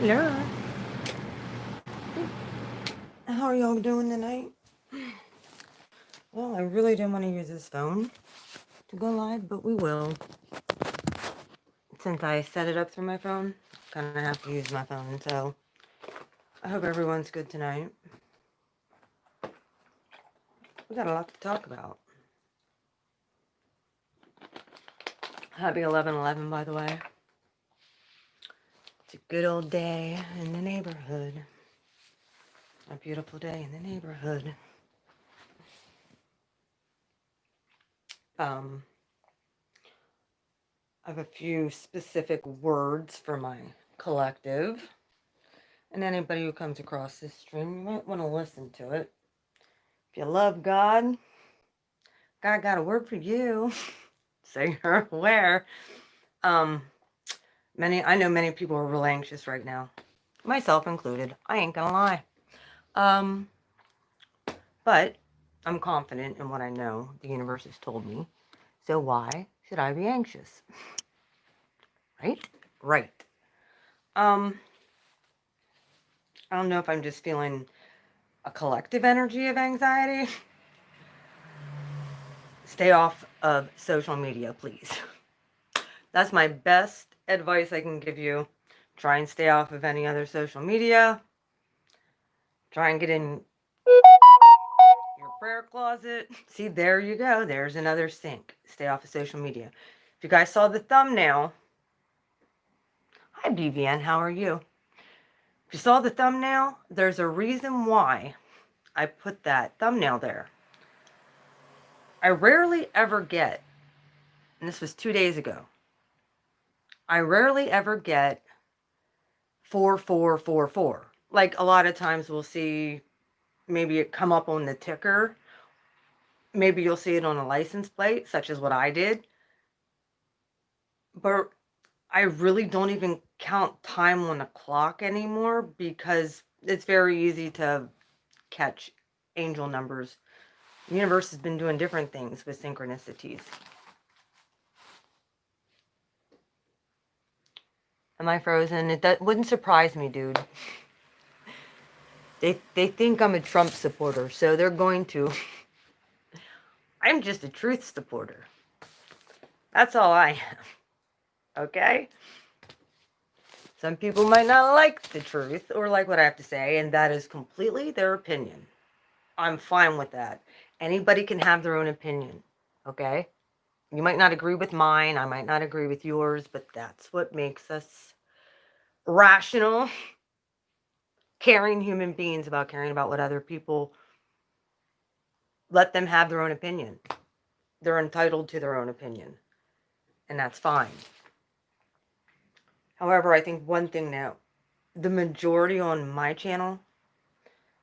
Hello. How are y'all doing tonight? Well, I really didn't want to use this phone to go live, but we will. Since I set it up through my phone, kind of have to use my phone, so I hope everyone's good tonight. We got a lot to talk about. Happy 11/11, by the way. It's a good old day in the neighborhood. A beautiful day in the neighborhood. I have a few specific words for my collective. And anybody who comes across this stream, you might want to listen to it. If you love God, God got a word for you. So you're aware. I know many people are real anxious right now. Myself included. I ain't gonna lie. But I'm confident in what I know the universe has told me. So why should I be anxious? Right? Right. I don't know if I'm just feeling a collective energy of anxiety. Stay off of social media, please. That's my best advice I can give you. Try and stay off of any other social media. Try and get in your prayer closet. See, there you go. There's another sync. Stay off of social media. If you guys saw the thumbnail, hi BVN, how are you? If you saw the thumbnail, there's a reason why I put that thumbnail there. I rarely ever get, and this was 2 days ago, I rarely ever get 4444. Like a lot of times we'll see maybe it come up on the ticker. Maybe you'll see it on a license plate, such as what I did. But I really don't even count time on the clock anymore because it's very easy to catch angel numbers. The universe has been doing different things with synchronicities. Am I frozen? That wouldn't surprise me, dude. They think I'm a Trump supporter, so they're going to. I'm just a truth supporter. That's all I am. Okay? Some people might not like the truth or like what I have to say, and that is completely their opinion. I'm fine with that. Anybody can have their own opinion, okay? You might not agree with mine, I might not agree with yours, but that's what makes us rational, caring human beings about caring about what other people, let them have their own opinion. They're entitled to their own opinion, and that's fine. However, I think one thing now, the majority on my channel,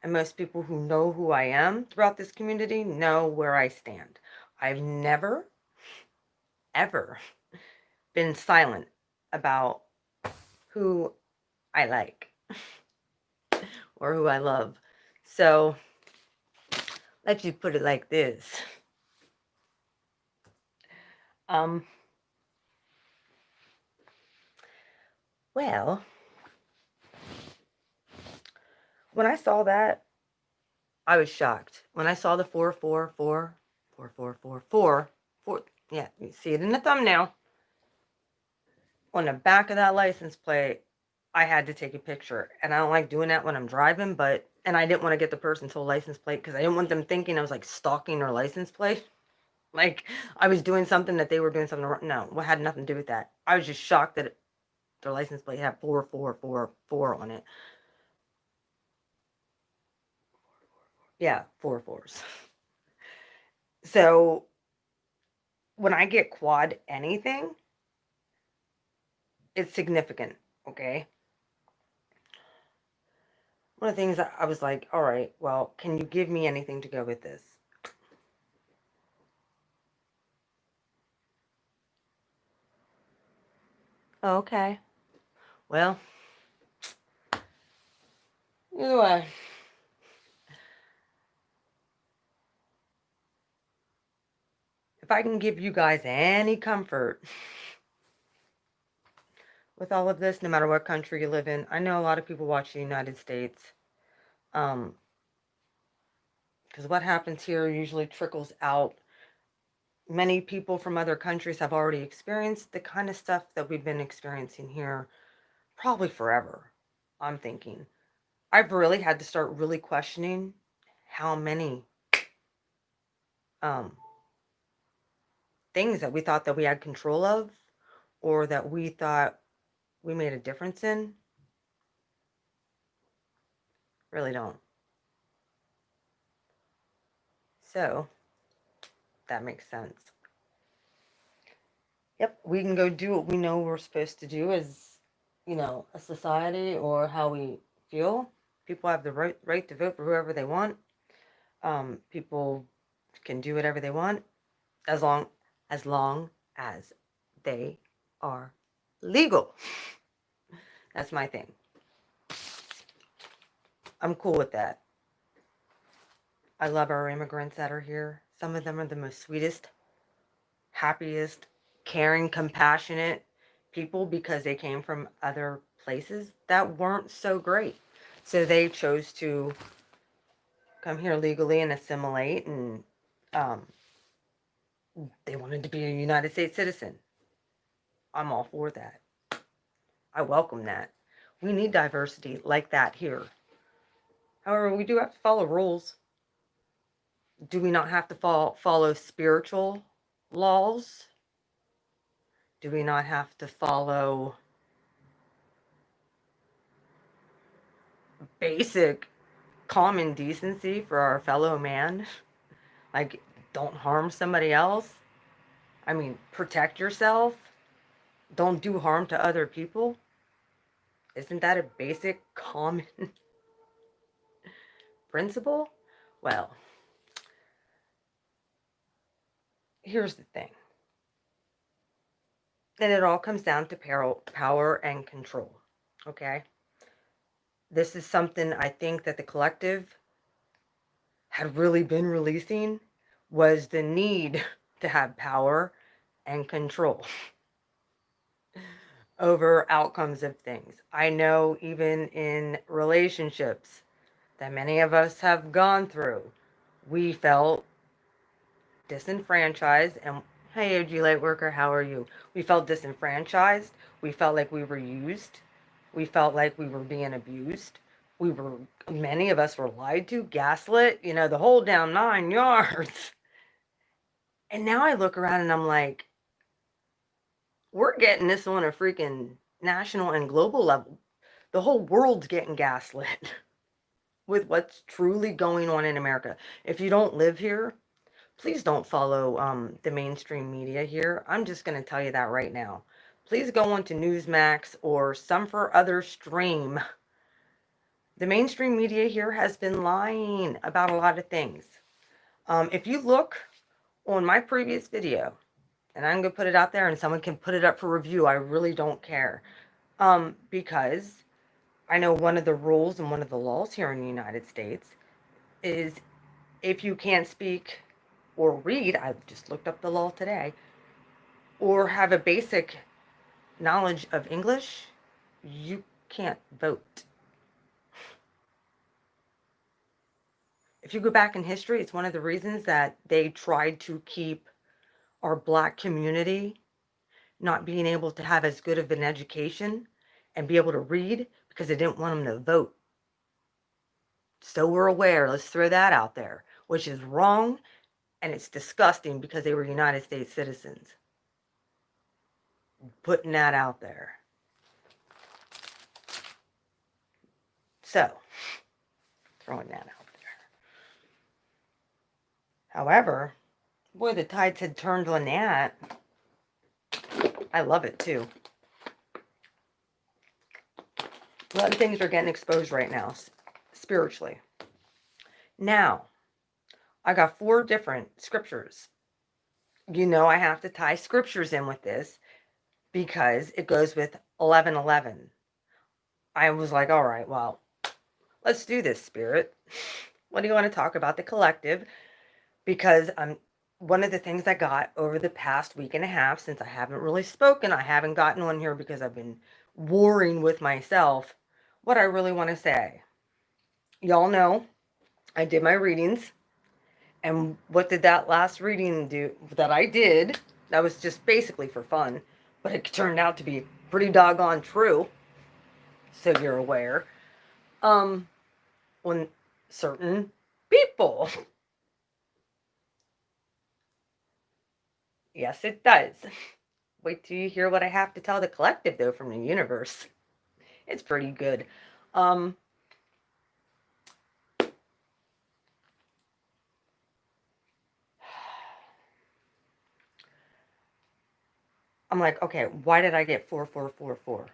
and most people who know who I am throughout this community know where I stand. I've never, ever been silent about who I like or who I love. So let's just put it like this. Well, when I saw that, I was shocked. When I saw the 444, 4444, yeah, you see it in the thumbnail. On the back of that license plate, I had to take a picture. And I don't like doing that when I'm driving, and I didn't want to get the person's whole license plate because I didn't want them thinking I was like stalking their license plate. Like I was doing something that they were doing something wrong. No, it had nothing to do with that. I was just shocked that their license plate had 4444 on it. Yeah, 4 fours. So when I get quad anything, it's significant, okay? One of the things I was like, all right, well, can you give me anything to go with this? Okay. Well, either way. If I can give you guys any comfort with all of this, no matter what country you live in. I know a lot of people watch the United States. Because what happens here usually trickles out. Many people from other countries have already experienced the kind of stuff that we've been experiencing here probably forever, I'm thinking. I've really had to start really questioning how many um, things that we thought that we had control of, or that we thought we made a difference in, really don't. So that makes sense. Yep, we can go do what we know we're supposed to do as, a society, or how we feel. People have the right to vote for whoever they want. People can do whatever they want as long as they are legal. That's my thing. I'm cool with that. I love our immigrants that are here. Some of them are the most sweetest, happiest, caring, compassionate people, because they came from other places that weren't so great. So they chose to come here legally and assimilate, and they wanted to be a United States citizen. I'm all for that. I welcome that. We need diversity like that here. However, we do have to follow rules. Do we not have to follow spiritual laws? Do we not have to follow basic common decency for our fellow man? Like, don't harm somebody else. I mean, protect yourself. Don't do harm to other people. Isn't that a basic common principle? Well, here's the thing. And it all comes down to power and control. Okay? This is something I think that the collective had really been releasing, was the need to have power and control over outcomes of things. I know even in relationships that many of us have gone through, we felt disenfranchised. And hey, OG Lightworker, how are you? We felt disenfranchised. We felt like we were used. We felt like we were being abused. Many of us were lied to, gaslit, the whole damn 9 yards. And now I look around and I'm like, we're getting this on a freaking national and global level. The whole world's getting gaslit with what's truly going on in America. If you don't live here, please don't follow the mainstream media here. I'm just going to tell you that right now. Please go on to Newsmax or some for other stream. The mainstream media here has been lying about a lot of things. If you look on my previous video, and I'm going to put it out there and someone can put it up for review, I really don't care. Because I know one of the rules and one of the laws here in the United States is, if you can't speak or read, I just looked up the law today, or have a basic knowledge of English, you can't vote. If you go back in history, it's one of the reasons that they tried to keep our Black community not being able to have as good of an education and be able to read, because they didn't want them to vote. So we're aware, let's throw that out there, which is wrong, and it's disgusting, because they were United States citizens. Putting that out there. So, throwing that out there. However, boy, the tides had turned on that. I love it too. A lot of things are getting exposed right now, spiritually. Now, I got 4 different scriptures. I have to tie scriptures in with this, because it goes with 11:11. I was like, all right, well, let's do this, Spirit. What do you want to talk about the collective? Because one of the things I got over the past week and a half, since I haven't really spoken, I haven't gotten on here because I've been warring with myself what I really want to say. Y'all know I did my readings. And what did that last reading do that I did? That was just basically for fun, but it turned out to be pretty doggone true. So you're aware. When certain people. Yes, it does. Wait till you hear what I have to tell the collective, though, from the universe. It's pretty good. I'm like, okay, why did I get 4444?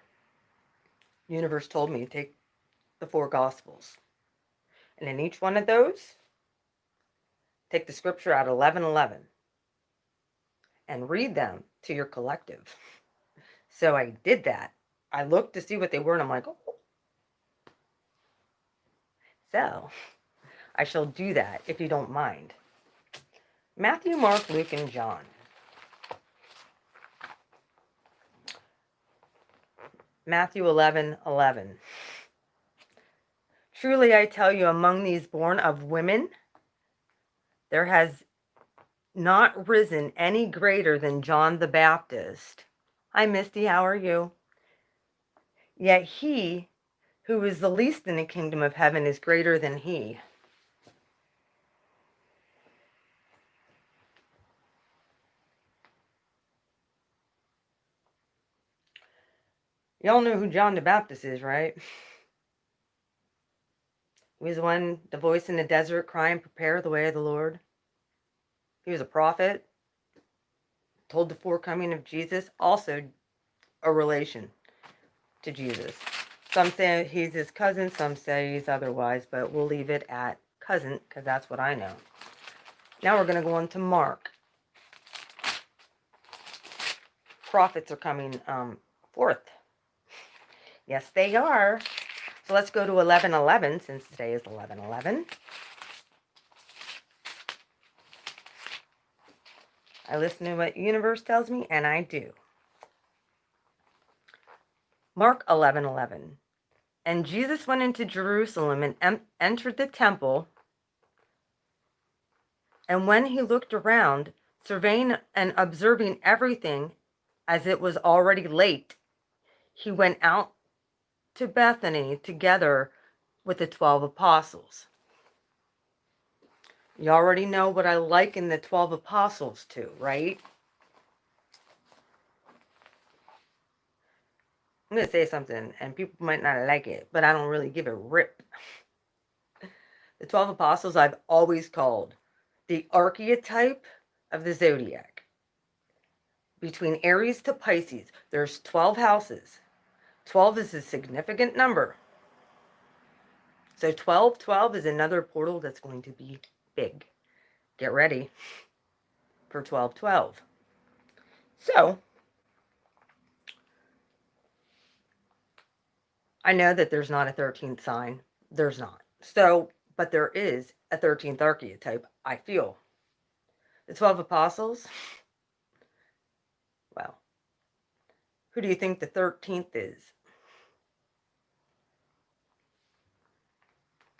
Universe told me to take the 4 Gospels. And in each one of those, take the scripture out 11:11 and read them to your collective. So I did that. I looked to see what they were, and I'm like, oh. So I shall do that if you don't mind. Matthew, Mark, Luke, and John. Matthew 11:11. Truly I tell you, among these born of women, there has not risen any greater than John the Baptist. Hi, Misty, how are you? Yet he who is the least in the kingdom of heaven is greater than he. Y'all know who John the Baptist is, right? He was the voice in the desert crying, prepare the way of the Lord. He was a prophet, told the forecoming of Jesus, also a relation to Jesus. Some say he's his cousin, some say he's otherwise, but we'll leave it at cousin because that's what I know. Now we're going to go on to Mark. Prophets are coming forth. Yes, they are. So let's go to 11:11 since today is 11:11. I listen to what the universe tells me, and I do. Mark 11:11. And Jesus went into Jerusalem and entered the temple. And when he looked around, surveying and observing everything, as it was already late, he went out to Bethany together with the 12 apostles. You already know what I liken the 12 apostles to, right? I'm going to say something, and people might not like it, but I don't really give a rip. The 12 apostles I've always called the archetype of the zodiac. Between Aries to Pisces, there's 12 houses. 12 is a significant number. So 12 is another portal that's going to be big. Get ready for 12. So, I know that there's not a 13th sign. There's not. So, but there is a 13th archetype, I feel. The 12 apostles, well, who do you think the 13th is?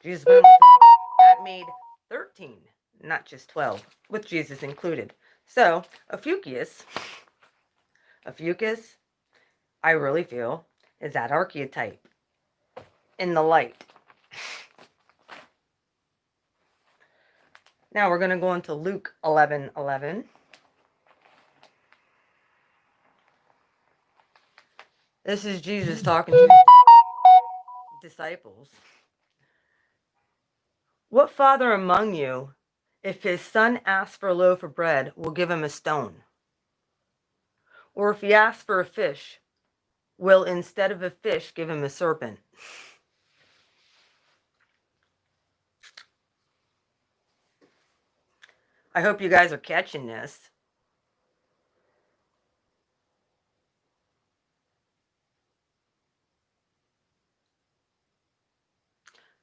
Jesus that made 13, not just 12, with Jesus included. So, Ophiuchus, I really feel, is that archetype in the light. Now we're going to go into Luke 11:11. This is Jesus talking to his disciples. What father among you, if his son asks for a loaf of bread, will give him a stone? Or if he asks for a fish, will instead of a fish give him a serpent? I hope you guys are catching this.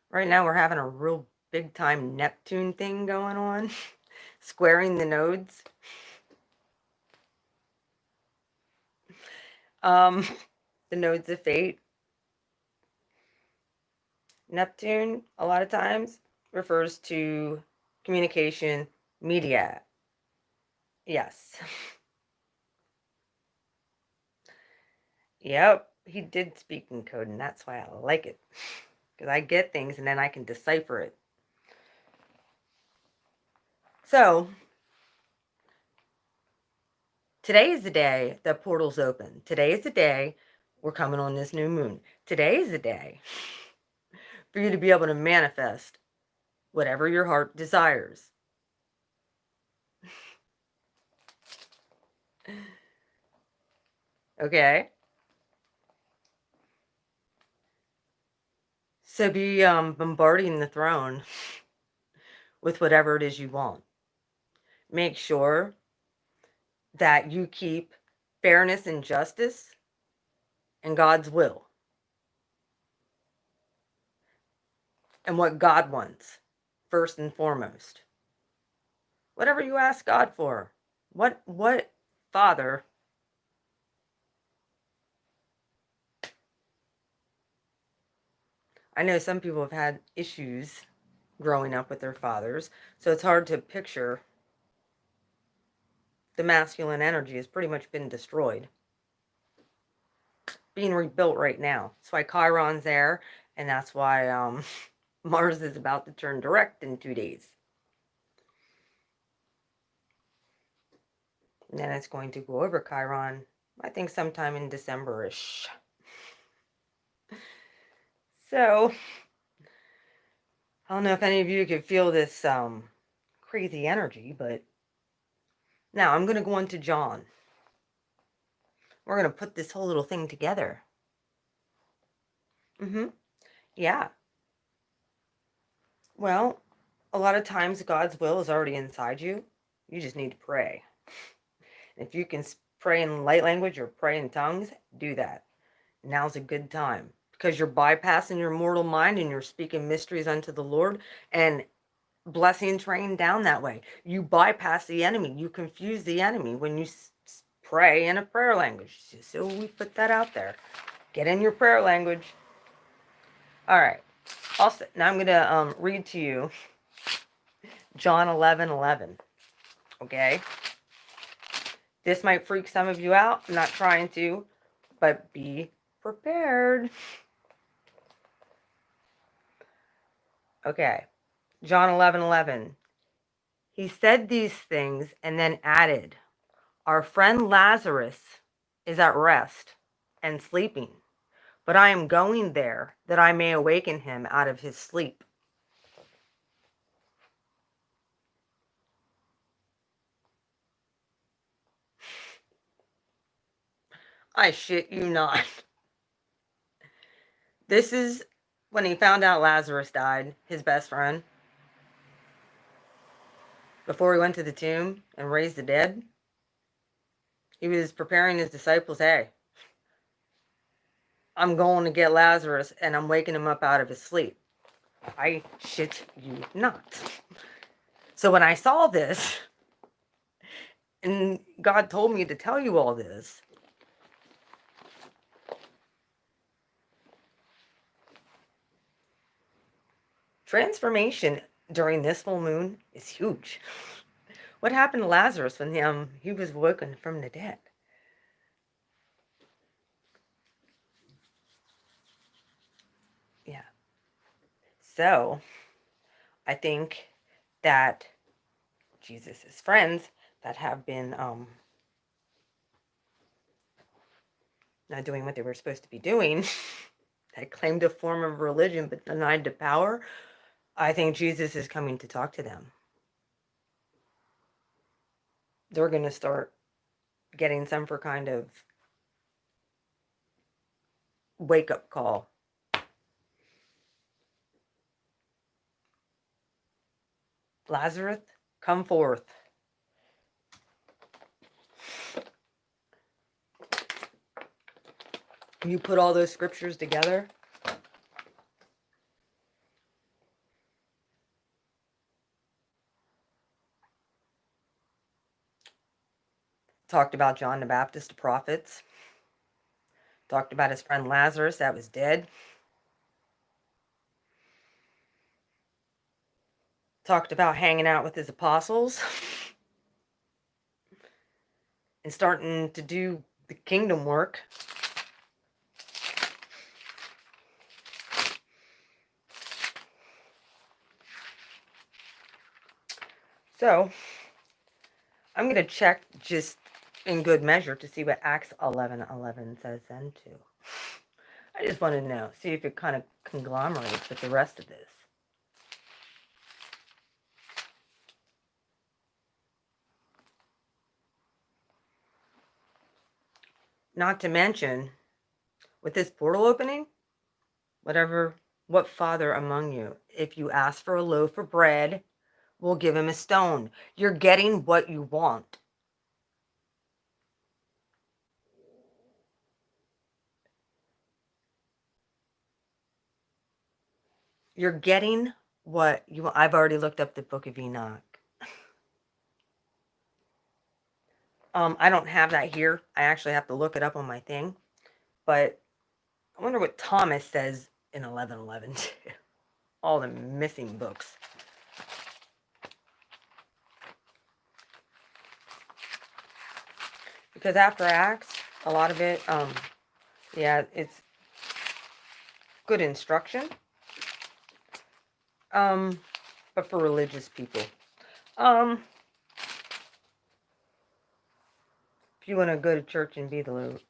Right now we're having a real big time Neptune thing going on, squaring the nodes. the nodes of fate. Neptune, a lot of times, refers to communication, media. Yes. Yep, he did speak in code, and that's why I like it. Because I get things, and then I can decipher it. So, today is the day that portals open. Today is the day we're coming on this new moon. Today is the day for you to be able to manifest whatever your heart desires. Okay? So be bombarding the throne with whatever it is you want. Make sure that you keep fairness and justice and God's will and what God wants first and foremost. Whatever you ask God for. What father I know some people have had issues growing up with their fathers, so it's hard to picture. The masculine energy has pretty much been destroyed. Being rebuilt right now. That's why Chiron's there, and that's why Mars is about to turn direct in 2 days. And then it's going to go over Chiron, I think sometime in December-ish. So, I don't know if any of you could feel this crazy energy, but now I'm going to go on to John. We're going to put this whole little thing together. Yeah. Well, a lot of times God's will is already inside you. You just need to pray. If you can pray in light language or pray in tongues, do that. Now's a good time because you're bypassing your mortal mind and you're speaking mysteries unto the Lord, and blessings rain down that way. You bypass the enemy. You confuse the enemy when you pray in a prayer language. So we put that out there. Get in your prayer language. All right. Also, now I'm going to read to you John 11:11. Okay? This might freak some of you out. I'm not trying to, but be prepared. Okay. John 11:11. He said these things and then added, "Our friend Lazarus is at rest and sleeping, but I am going there that I may awaken him out of his sleep." I shit you not. This is when he found out Lazarus died, his best friend, before he went to the tomb and raised the dead. He was preparing his disciples. Hey, I'm going to get Lazarus and I'm waking him up out of his sleep. I shit you not. So when I saw this, and God told me to tell you all this, transformation during this full moon is huge. What happened to Lazarus when he was woken from the dead? Yeah. So I think that Jesus's friends that have been not doing what they were supposed to be doing, that claimed a form of religion but denied the power, I think Jesus is coming to talk to them. They're going to start getting some for kind of wake-up call. Lazarus, come forth. You put all those scriptures together, talked about John the Baptist, the prophets, Talked about his friend Lazarus that was dead. Talked about hanging out with his apostles and starting to do the kingdom work. So, I'm going to check just in good measure to see what Acts 11:11 says then too. I just want to know, see if it kind of conglomerates with the rest of this. Not to mention, with this portal opening, what father among you, if you ask for a loaf of bread, will give him a stone? You're getting what you want. You're getting what you want. I've already looked up the book of Enoch. I don't have that here. I actually have to look it up on my thing. But I wonder what Thomas says in 11:11 too. All the missing books. Because after Acts, a lot of it, yeah, it's good instruction. But for religious people. If you want to go to church and be the Lord.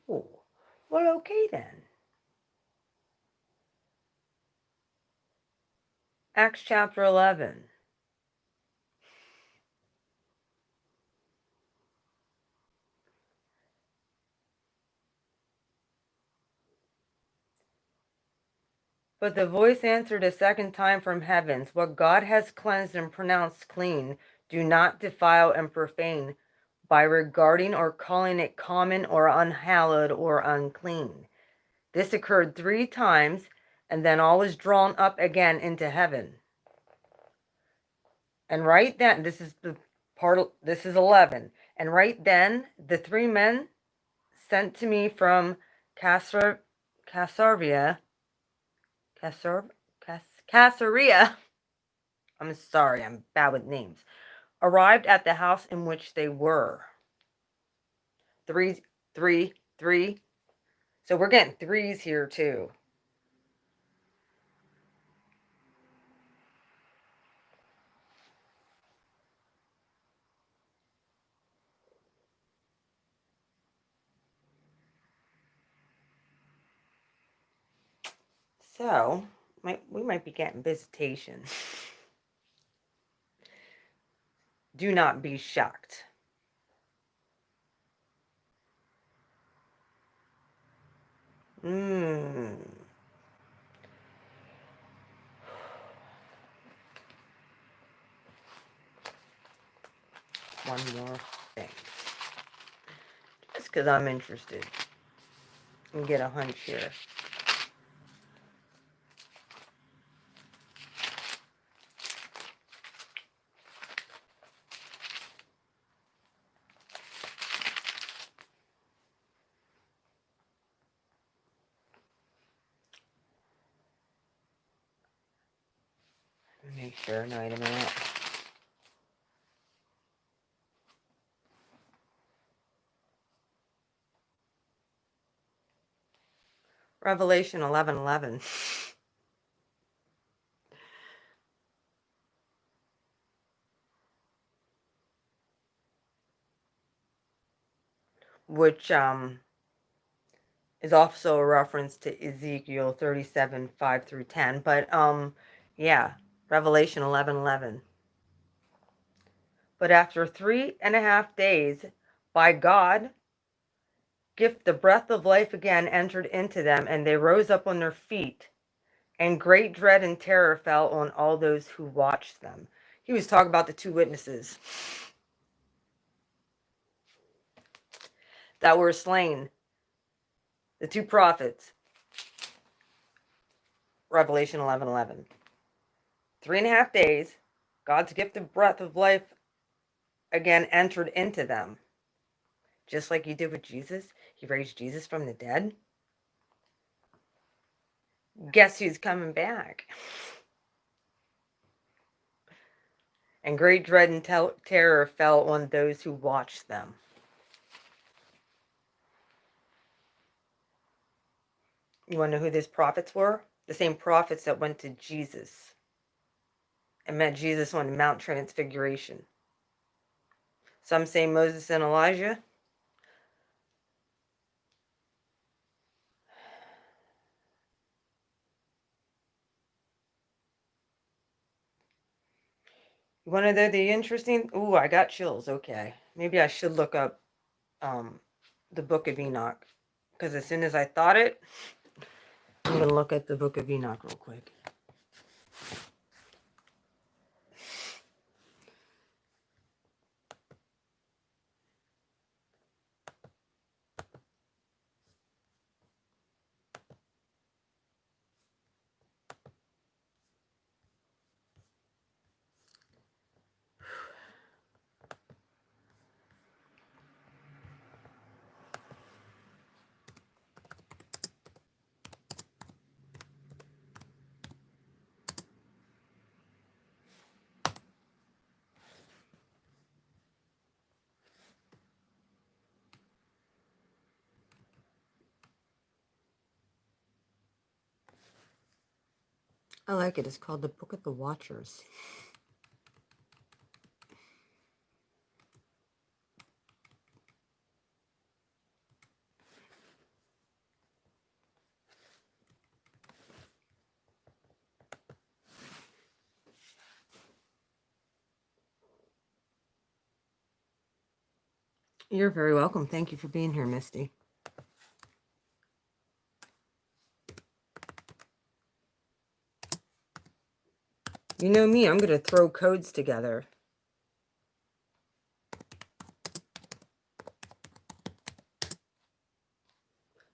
Oh, well, okay then. Acts chapter 11. But the voice answered a second time from heavens, what God has cleansed and pronounced clean, do not defile and profane by regarding or calling it common or unhallowed or unclean. This occurred 3 times, and then all was drawn up again into heaven. And right then, this is 11. And right then, the 3 men sent to me from Caesarea. I'm sorry, I'm bad with names. Arrived at the house in which they were. 3. So we're getting 3s here too. So we might be getting visitation. Do not be shocked. One more thing. Just because I'm interested. And get a hunch here. Make sure, no, wait a minute. Revelation 11:11. Which is also a reference to Ezekiel 37:5 through 10. But yeah, Revelation 11:11. But after 3.5 days, by God, gift the breath of life again entered into them, and they rose up on their feet, and great dread and terror fell on all those who watched them. He was talking about the 2 witnesses that were slain. The two prophets. Revelation 11:11. 3.5 days, God's gift of breath of life again entered into them. Just like he did with Jesus. He raised Jesus from the dead. Guess who's coming back? And great dread and terror fell on those who watched them. You want to know who these prophets were? The same prophets that went to Jesus and met Jesus on Mount Transfiguration. Some say Moses and Elijah. You want to know the interesting? Ooh, I got chills. Okay. Maybe I should look up the Book of Enoch. Because as soon as I thought it, I'm going to look at the Book of Enoch real quick. I like it. It's called the Book of the Watchers. You're very welcome. Thank you for being here, Misty. You know me, I'm going to throw codes together.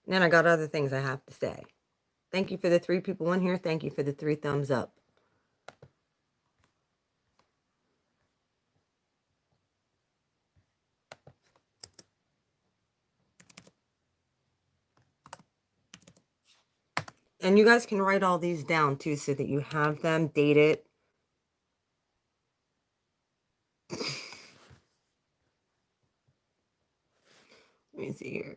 And then I got other things I have to say. Thank you for the 3 people in here. Thank you for the 3 thumbs up. And you guys can write all these down too so that you have them, date it. Let me see here.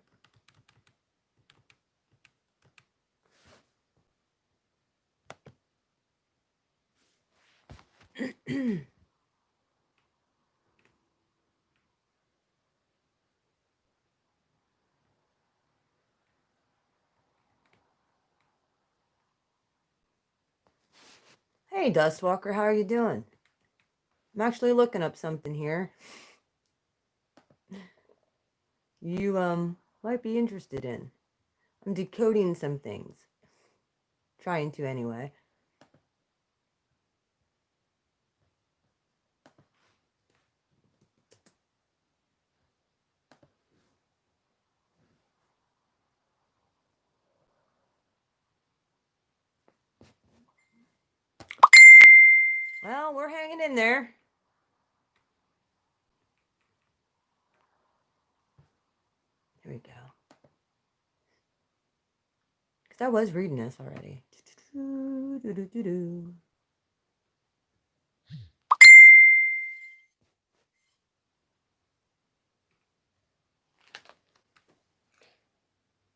Hey, Dustwalker, how are you doing? I'm actually looking up something here. You might be interested in. I'm decoding some things. Trying to anyway. Well, we're hanging in there. Here we go. Because I was reading this already.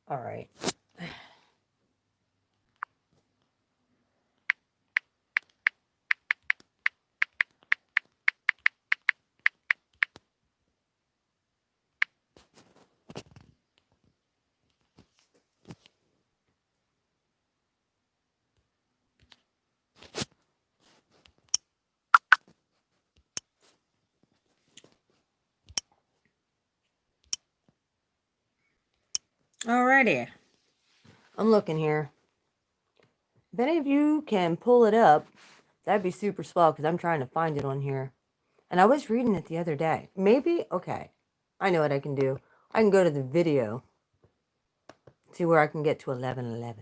All right. Alrighty. I'm looking here. If any of you can pull it up, that'd be super swell because I'm trying to find it on here. And I was reading it the other day. Maybe, okay. I know what I can do. I can go to the video See where I can get to 11:11.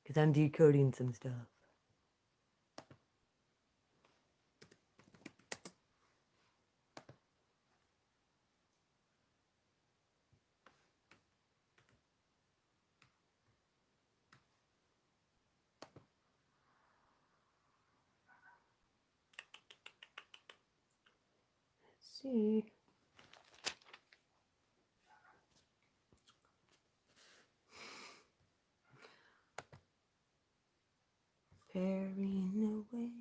Because I'm decoding some stuff. Let's see. Carrying away.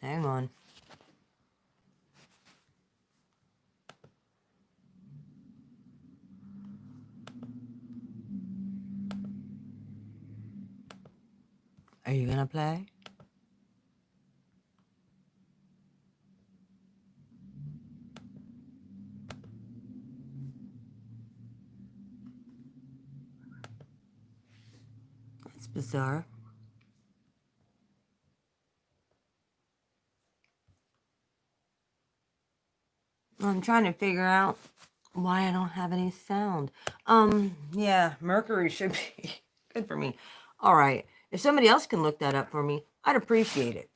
Hang on. Are you gonna play? That's bizarre. I'm trying to figure out why I don't have any sound. Yeah, Mercury should be good for me. All right. If somebody else can look that up for me, I'd appreciate it.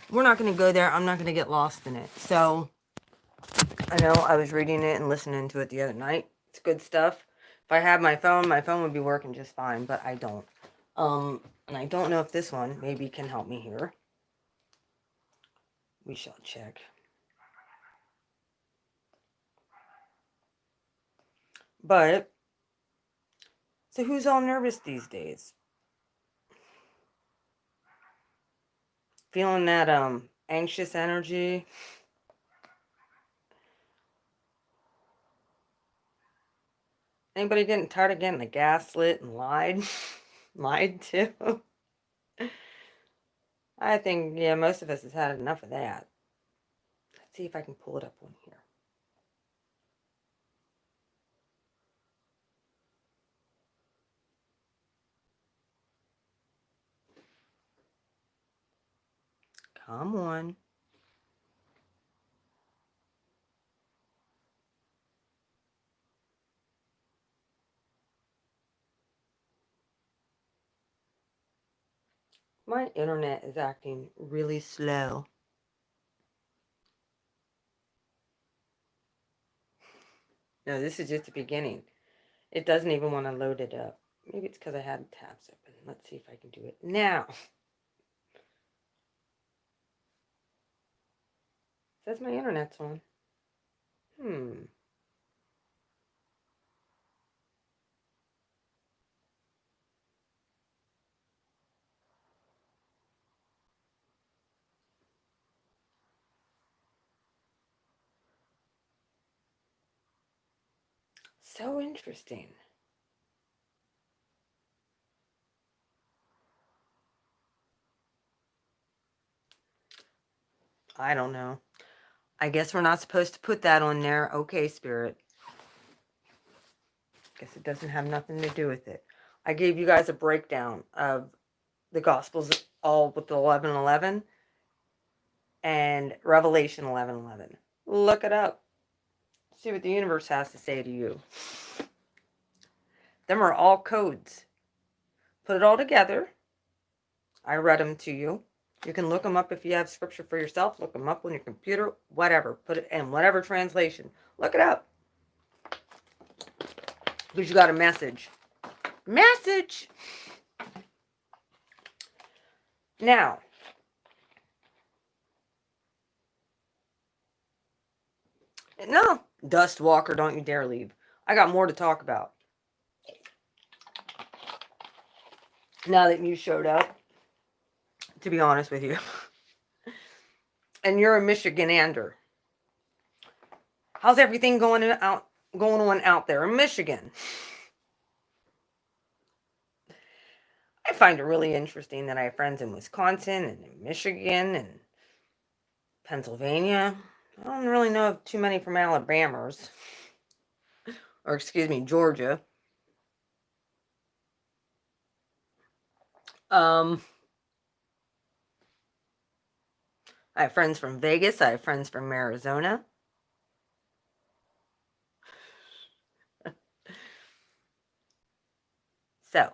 We're not going to go there. I'm not going to get lost in it. So, I know I was reading it and listening to it the other night. It's good stuff. If I had my phone would be working just fine, but I don't. And I don't know if this one maybe can help me here. We shall check. But, so who's all nervous these days? Feeling that, anxious energy? Anybody getting tired of getting gaslit and lied? Lied to? I think, yeah, most of us has had enough of that. Let's see if I can pull it up on here. Come on. My internet is acting really slow. No, this is just the beginning. It doesn't even want to load it up. Maybe it's because I had tabs open. Let's see if I can do it now. It says my internet's on. So interesting. I don't know. I guess we're not supposed to put that on there. Okay, Spirit. Guess it doesn't have nothing to do with it. I gave you guys a breakdown of the Gospels all with the 11:11 and Revelation 11:11. Look it up. See what the universe has to say to you. Them are all codes. Put it all together. I read them to you. You can look them up if you have scripture for yourself. Look them up on your computer. Whatever. Put it in whatever translation. Look it up. Because you got a message. Message! Now, no, Dust Walker, don't you dare leave. I got more to talk about. Now that you showed up, to be honest with you. And you're a Michiganander. How's everything going on out there in Michigan? I find it really interesting that I have friends in Wisconsin and in Michigan and Pennsylvania. I don't really know of too many from Alabama's, or excuse me, Georgia. Um, I have friends from Vegas. I have friends from Arizona. So,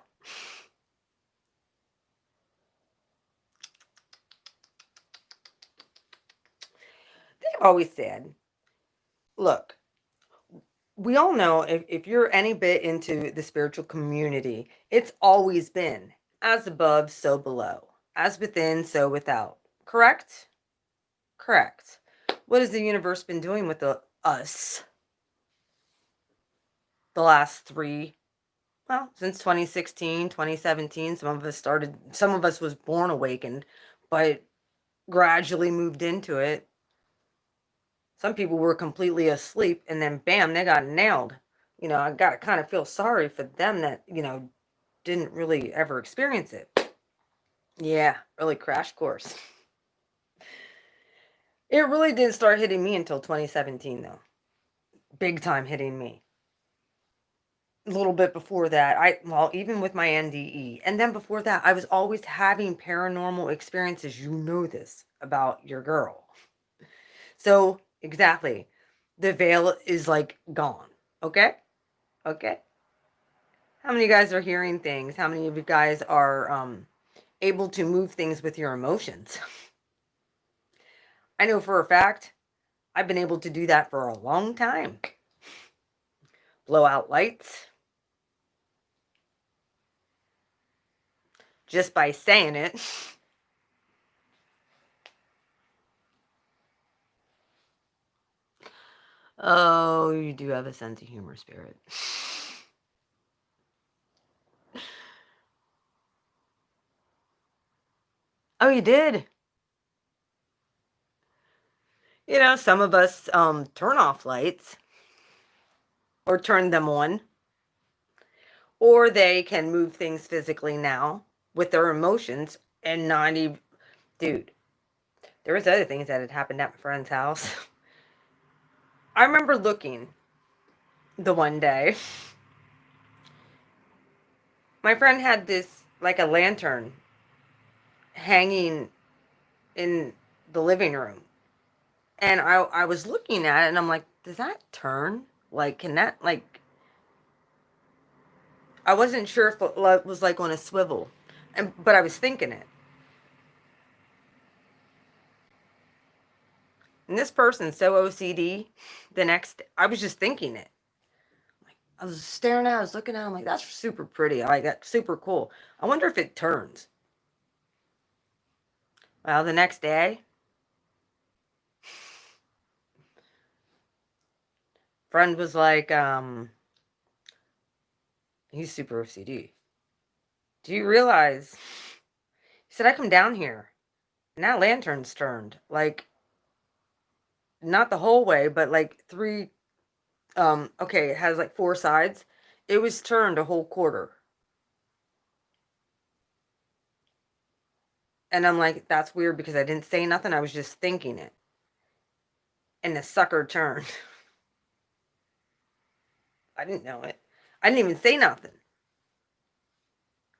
they've always said, look, we all know if you're any bit into the spiritual community, it's always been as above, so below, as within, so without. Correct? Correct. What has the universe been doing with us the last since 2016, 2017? Some of us was born awakened, but gradually moved into it. Some people were completely asleep and then bam, they got nailed. I got to kind of feel sorry for them that, didn't really ever experience it. Yeah, really crash course. It really didn't start hitting me until 2017 though. Big time hitting me. A little bit before that, even with my NDE. And then before that, I was always having paranormal experiences. You know this about your girl. So, exactly. The veil is like gone. Okay? Okay? How many of you guys are hearing things? How many of you guys are able to move things with your emotions? I know for a fact I've been able to do that for a long time. Blow out lights. Just by saying it. Oh, you do have a sense of humor, Spirit. Oh, you did? Some of us turn off lights or turn them on, or they can move things physically now with their emotions and not even. Dude, there was other things that had happened at my friend's house. I remember looking the one day. My friend had this, like a lantern, hanging in the living room. And I was looking at it and I'm like, does that turn? Like, can that, like, I wasn't sure if it was like on a swivel. But I was thinking it. And this person's so OCD. I was just thinking it. I was staring at it, I was looking at it, I'm like, that's super pretty. I like that, super cool. I wonder if it turns. Well, the next day, friend was like, he's super OCD. Do you realize? He said, I come down here and that lantern's turned. Like, not the whole way, but like three, okay, it has like four sides. It was turned a whole quarter. And I'm like, that's weird because I didn't say nothing. I was just thinking it. And the sucker turned. I didn't know it. I didn't even say nothing.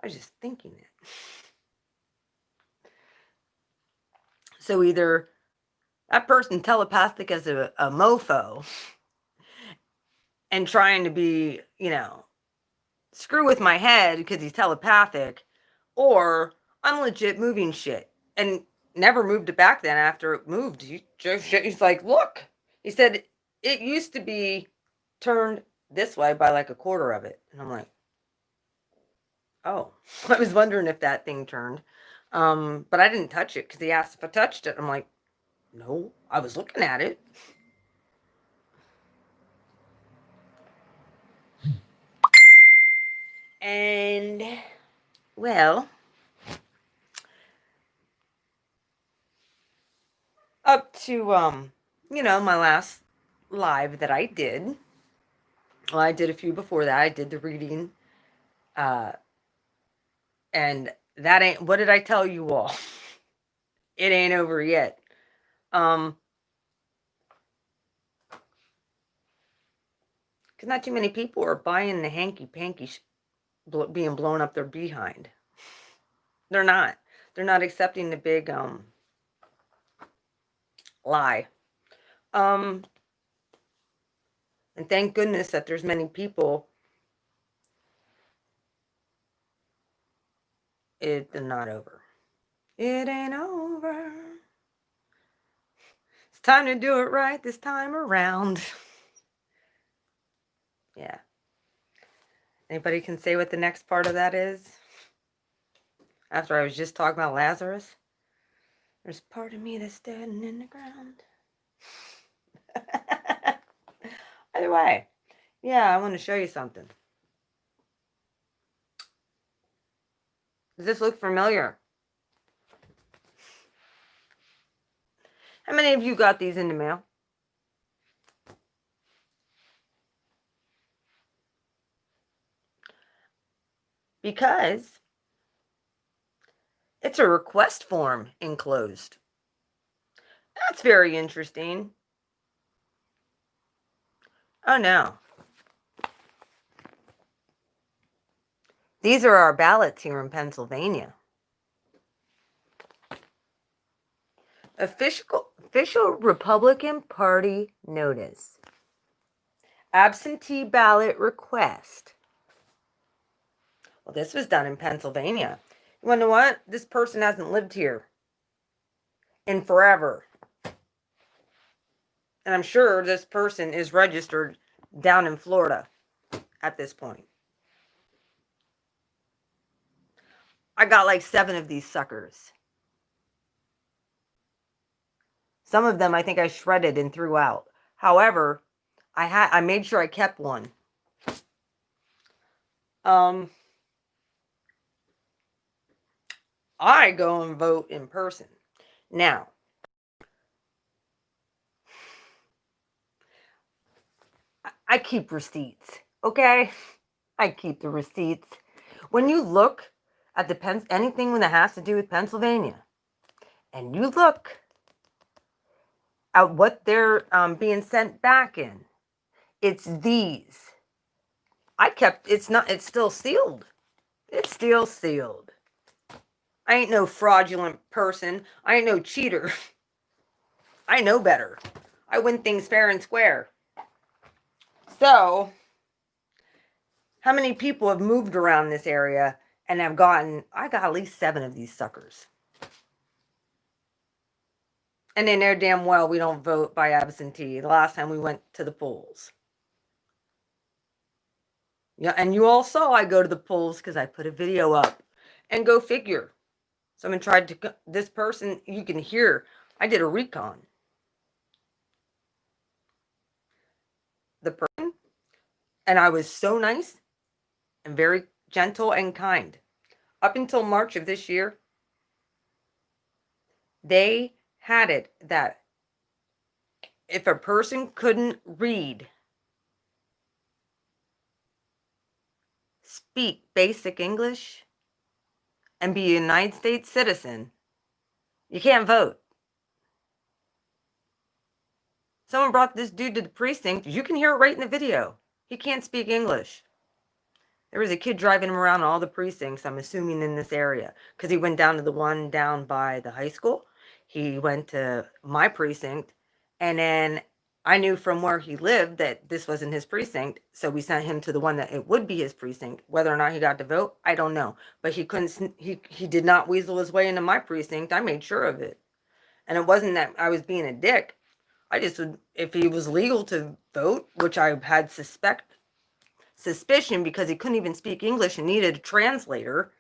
I was just thinking it. So either that person telepathic as a mofo and trying to be, screw with my head because he's telepathic, or I'm legit moving shit and never moved it back then after it moved. He's like, look, he said it used to be turned this way by like a quarter of it. And I'm like, oh, I was wondering if that thing turned. But I didn't touch it because he asked if I touched it. I'm like, no, I was looking at it. And, well, up to, my last live that I did. Well, I did a few before that. I did the reading, and And that ain't, what did I tell you all? It ain't over yet. Because not too many people are buying the hanky-panky being blown up their behind. They're not. They're not accepting the big lie. And thank goodness that there's many people. It's not over. It ain't over. It's time to do it right this time around. Yeah. Anybody can say what the next part of that is? After I was just talking about Lazarus. There's part of me that's dead and in the ground. Either way. Yeah, I want to show you something. Does this look familiar? How many of you got these in the mail? Because it's a request form enclosed. That's very interesting. Oh no. These are our ballots here in Pennsylvania. Official Republican Party notice. Absentee ballot request. Well, this was done in Pennsylvania. You want to know what? This person hasn't lived here in forever. And I'm sure this person is registered down in Florida at this point. I got like 7 of these suckers. Some of them I think I shredded and threw out. However, I made sure I kept one. I go and vote in person. Now, I keep receipts, okay? I keep the receipts. When you look at anything that has to do with Pennsylvania, and you look at what they're being sent back in, it's these. It's still sealed. It's still sealed. I ain't no fraudulent person. I ain't no cheater. I know better. I win things fair and square. So, how many people have moved around this area and have I got at least 7 of these suckers. And they know damn well we don't vote by absentee. The last time we went to the polls. Yeah, and you all saw I go to the polls because I put a video up. And go figure. Someone tried to, this person, you can hear, I did a recon. The person, and I was so nice and very gentle and kind. Up until March of this year, they had it that if a person couldn't read, speak basic English, and be a United States citizen, you can't vote. Someone brought this dude to the precinct. You can hear it right in the video. He can't speak English. There was a kid driving him around all the precincts, I'm assuming in this area, because he went down to the one down by the high school. He went to my precinct, and then I knew from where he lived that this wasn't his precinct, so we sent him to the one that it would be his precinct. Whether or not he got to vote, I don't know. But he couldn't. He did not weasel his way into my precinct. I made sure of it, and it wasn't that I was being a dick. I just would, if he was legal to vote, which I had suspicion because he couldn't even speak English and needed a translator.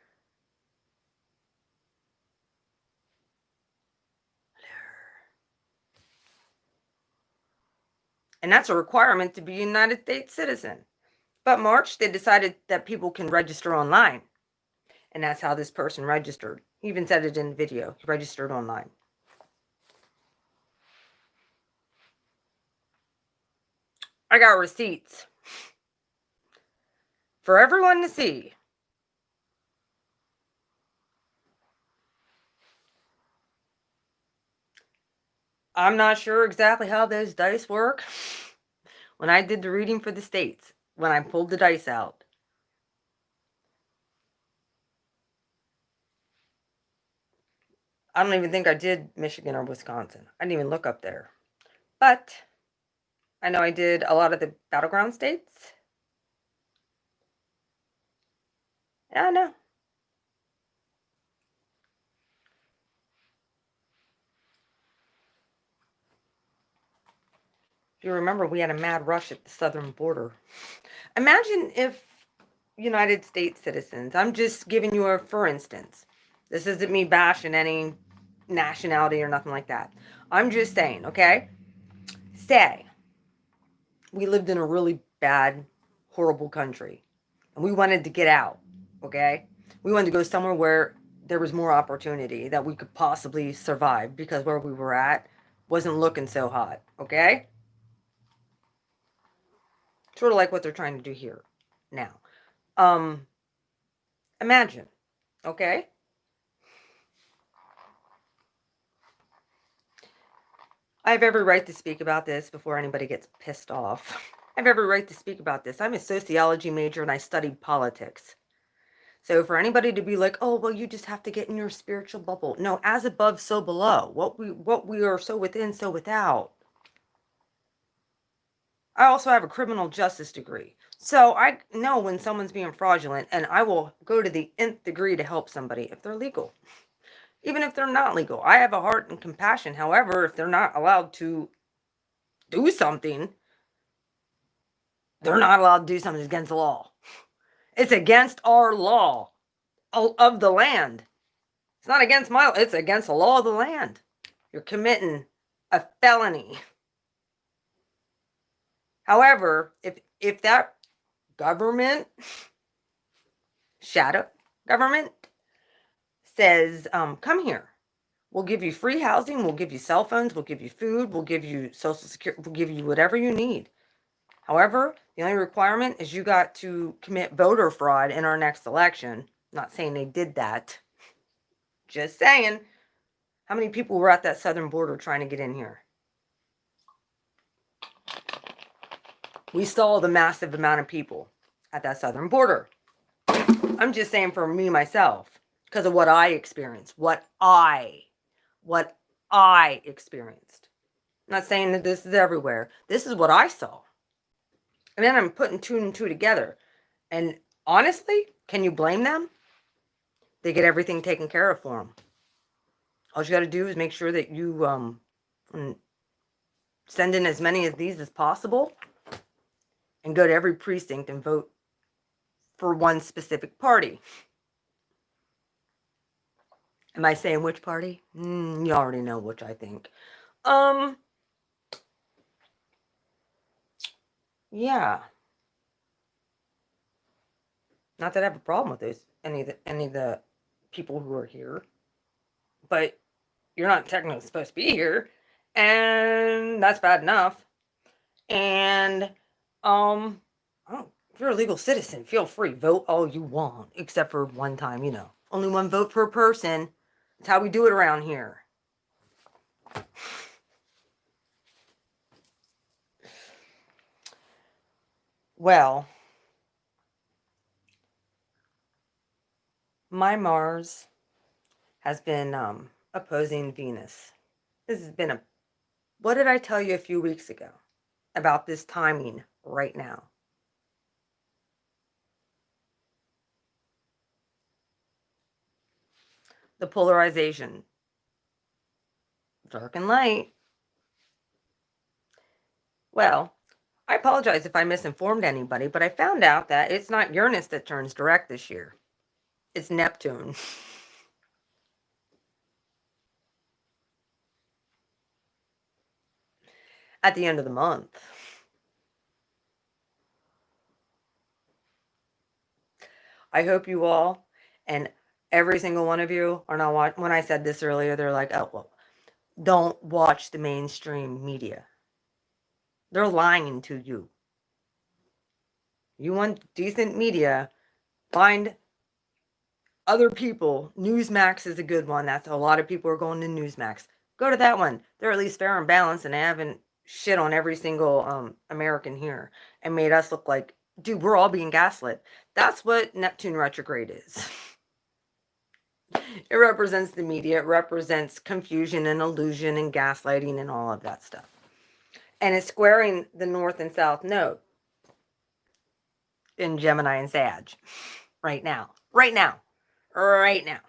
And that's a requirement to be a United States citizen. But March, they decided that people can register online. And that's how this person registered. He even said it in the video. He registered online. I got receipts for everyone to see. I'm not sure exactly how those dice work. When I did the reading for the states, when I pulled the dice out, I don't even think I did Michigan or Wisconsin. I didn't even look up there. But I know I did a lot of the battleground states. Yeah, I know. If you remember, we had a mad rush at the southern border. Imagine if United States citizens, I'm just giving you a for instance. This isn't me bashing any nationality or nothing like that. I'm just saying, okay? Say we lived in a really bad, horrible country and we wanted to get out, okay? We wanted to go somewhere where there was more opportunity that we could possibly survive because where we were at wasn't looking so hot, okay? Sort of like what they're trying to do here now. Imagine, okay? I have every right to speak about this before anybody gets pissed off. I have every right to speak about this. I'm a sociology major and I studied politics. So for anybody to be like, oh, well, you just have to get in your spiritual bubble. No, as above, so below. What we are so within, so without. I also have a criminal justice degree. So I know when someone's being fraudulent, and I will go to the nth degree to help somebody if they're legal. Even if they're not legal. I have a heart and compassion. However, if they're not allowed to do something, they're not allowed to do something against the law. It's against our law of the land. It's not against my law. It's against the law of the land. You're committing a felony. However, if that government, shadow government, says, come here, we'll give you free housing, we'll give you cell phones, we'll give you food, we'll give you social security, we'll give you whatever you need. However, the only requirement is you got to commit voter fraud in our next election. I'm not saying they did that. Just saying. How many people were at that southern border trying to get in here? We saw the massive amount of people at that southern border. I'm just saying for me, myself, because of what I experienced, what I experienced. I'm not saying that this is everywhere. This is what I saw. And then I'm putting two and two together. And honestly, can you blame them? They get everything taken care of for them. All you got to do is make sure that you send in as many of these as possible and go to every precinct and vote for one specific party. Am I saying which party? You already know which I think. Yeah. Not that I have a problem with this, any of the people who are here, but you're not technically supposed to be here, and that's bad enough. And if you're a legal citizen, feel free, vote all you want, except for one time, only one vote per person. That's how we do it around here. Well, my Mars has been opposing Venus. This has been what did I tell you a few weeks ago about this timing right now? The polarization. Dark and light. Well, I apologize if I misinformed anybody, but I found out that it's not Uranus that turns direct this year. It's Neptune. At the end of the month. I hope you all and every single one of you are not watching. When I said this earlier, they're like, oh, well, don't watch the mainstream media. They're lying to you. You want decent media, find other people. Newsmax is a good one. That's a lot of people are going to Newsmax. Go to that one. They're at least fair and balanced, and they haven't shit on every single American here and made us look like, dude, we're all being gaslit. That's what Neptune retrograde is. It represents the media. It represents confusion and illusion and gaslighting and all of that stuff. And it's squaring the North and South node in Gemini and Sag right now. Right now. Right now.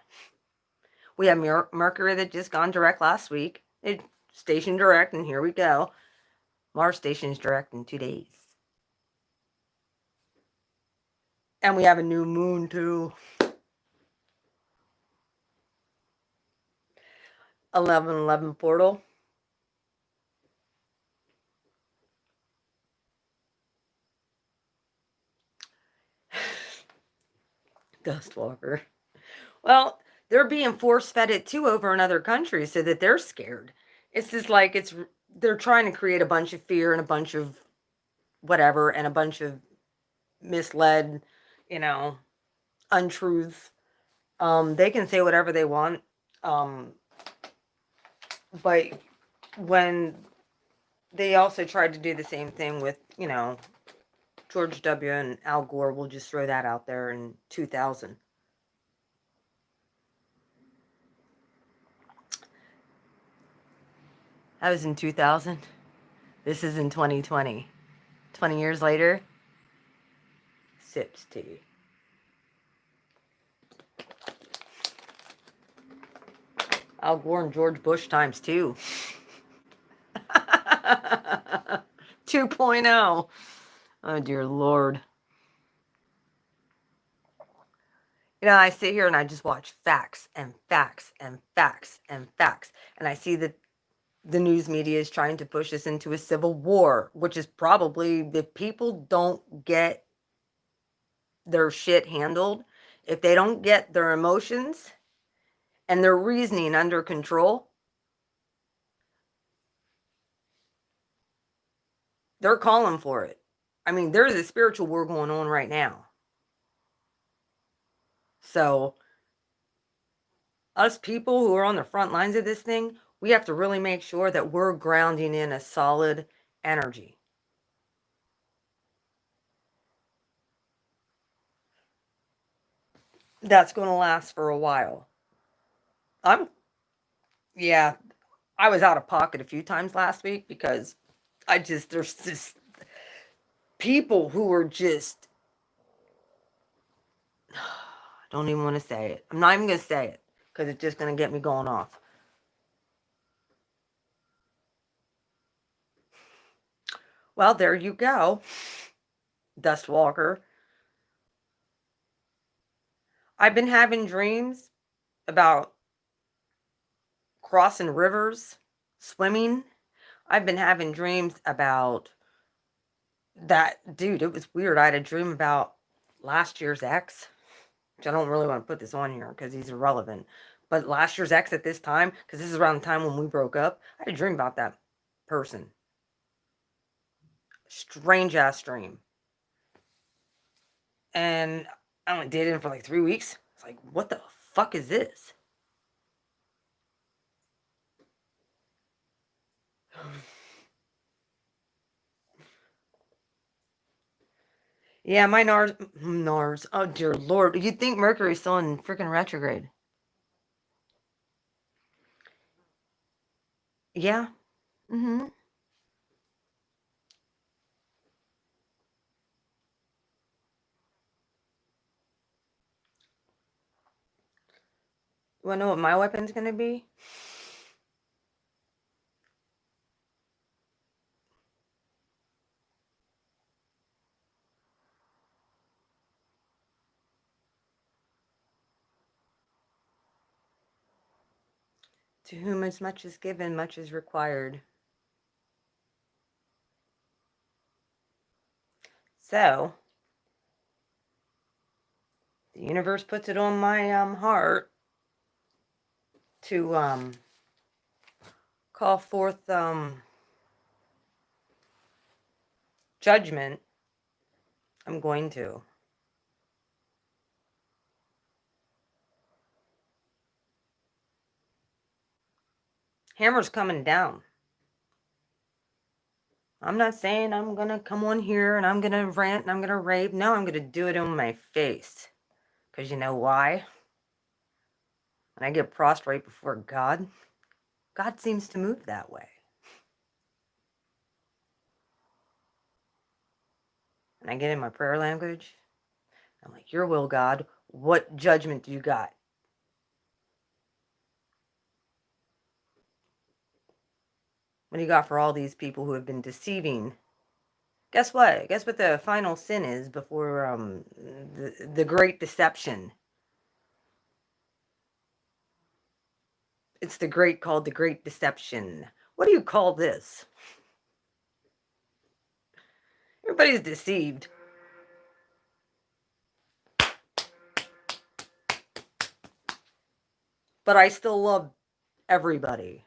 We have Mercury that just gone direct last week. It stationed direct, and here we go. Mars stations direct in 2 days. And we have a new moon too. 11/11 portal. Dustwalker. Well, they're being force fed it too over in other countries so that they're scared. It's just like they're trying to create a bunch of fear and a bunch of whatever and a bunch of misled, untruths. They can say whatever they want. But when they also tried to do the same thing with, George W. and Al Gore, we'll just throw that out there in 2000. That was in 2000. This is in 2020. 20 years later, sips tea. Al Gore and George Bush times 2. 2.0. Oh, dear Lord. I sit here and I just watch facts and facts and facts and facts. And I see that the news media is trying to push us into a civil war, which is probably, if people don't get their shit handled, if they don't get their emotions and their reasoning under control, they're calling for it. I mean, there's a spiritual war going on right now. So, us people who are on the front lines of this thing, we have to really make sure that we're grounding in a solid energy. That's going to last for a while. I was out of pocket a few times last week because there's just people who are just, I don't even want to say it. I'm not even going to say it because it's just going to get me going off. Well, there you go, Dustwalker. I've been having dreams about crossing rivers, swimming. I've been having dreams about that. Dude, it was weird. I had a dream about last year's ex, which I don't really want to put this on here because he's irrelevant. But last year's ex at this time, because this is around the time when we broke up, I had a dream about that person. Strange ass dream. And I only dated him for like 3 weeks. It's like, what the fuck is this? Yeah, my NARS. Oh, dear Lord. You'd think Mercury's still in freaking retrograde. Yeah. Mm-hmm. You want to know what my weapon's going to be? To whom as much is given, much is required. So, the universe puts it on my heart to call forth judgment. I'm going to. Hammer's coming down. I'm not saying I'm going to come on here and I'm going to rant and I'm going to rave. No, I'm going to do it on my face. Because you know why? When I get prostrate before God, God seems to move that way. And I get in my prayer language. I'm like, your will, God. What judgment do you got? What do you got for all these people who have been deceiving? Guess what? Guess what the final sin is before the great deception? It's called the great deception. What do you call this? Everybody's deceived. But I still love everybody.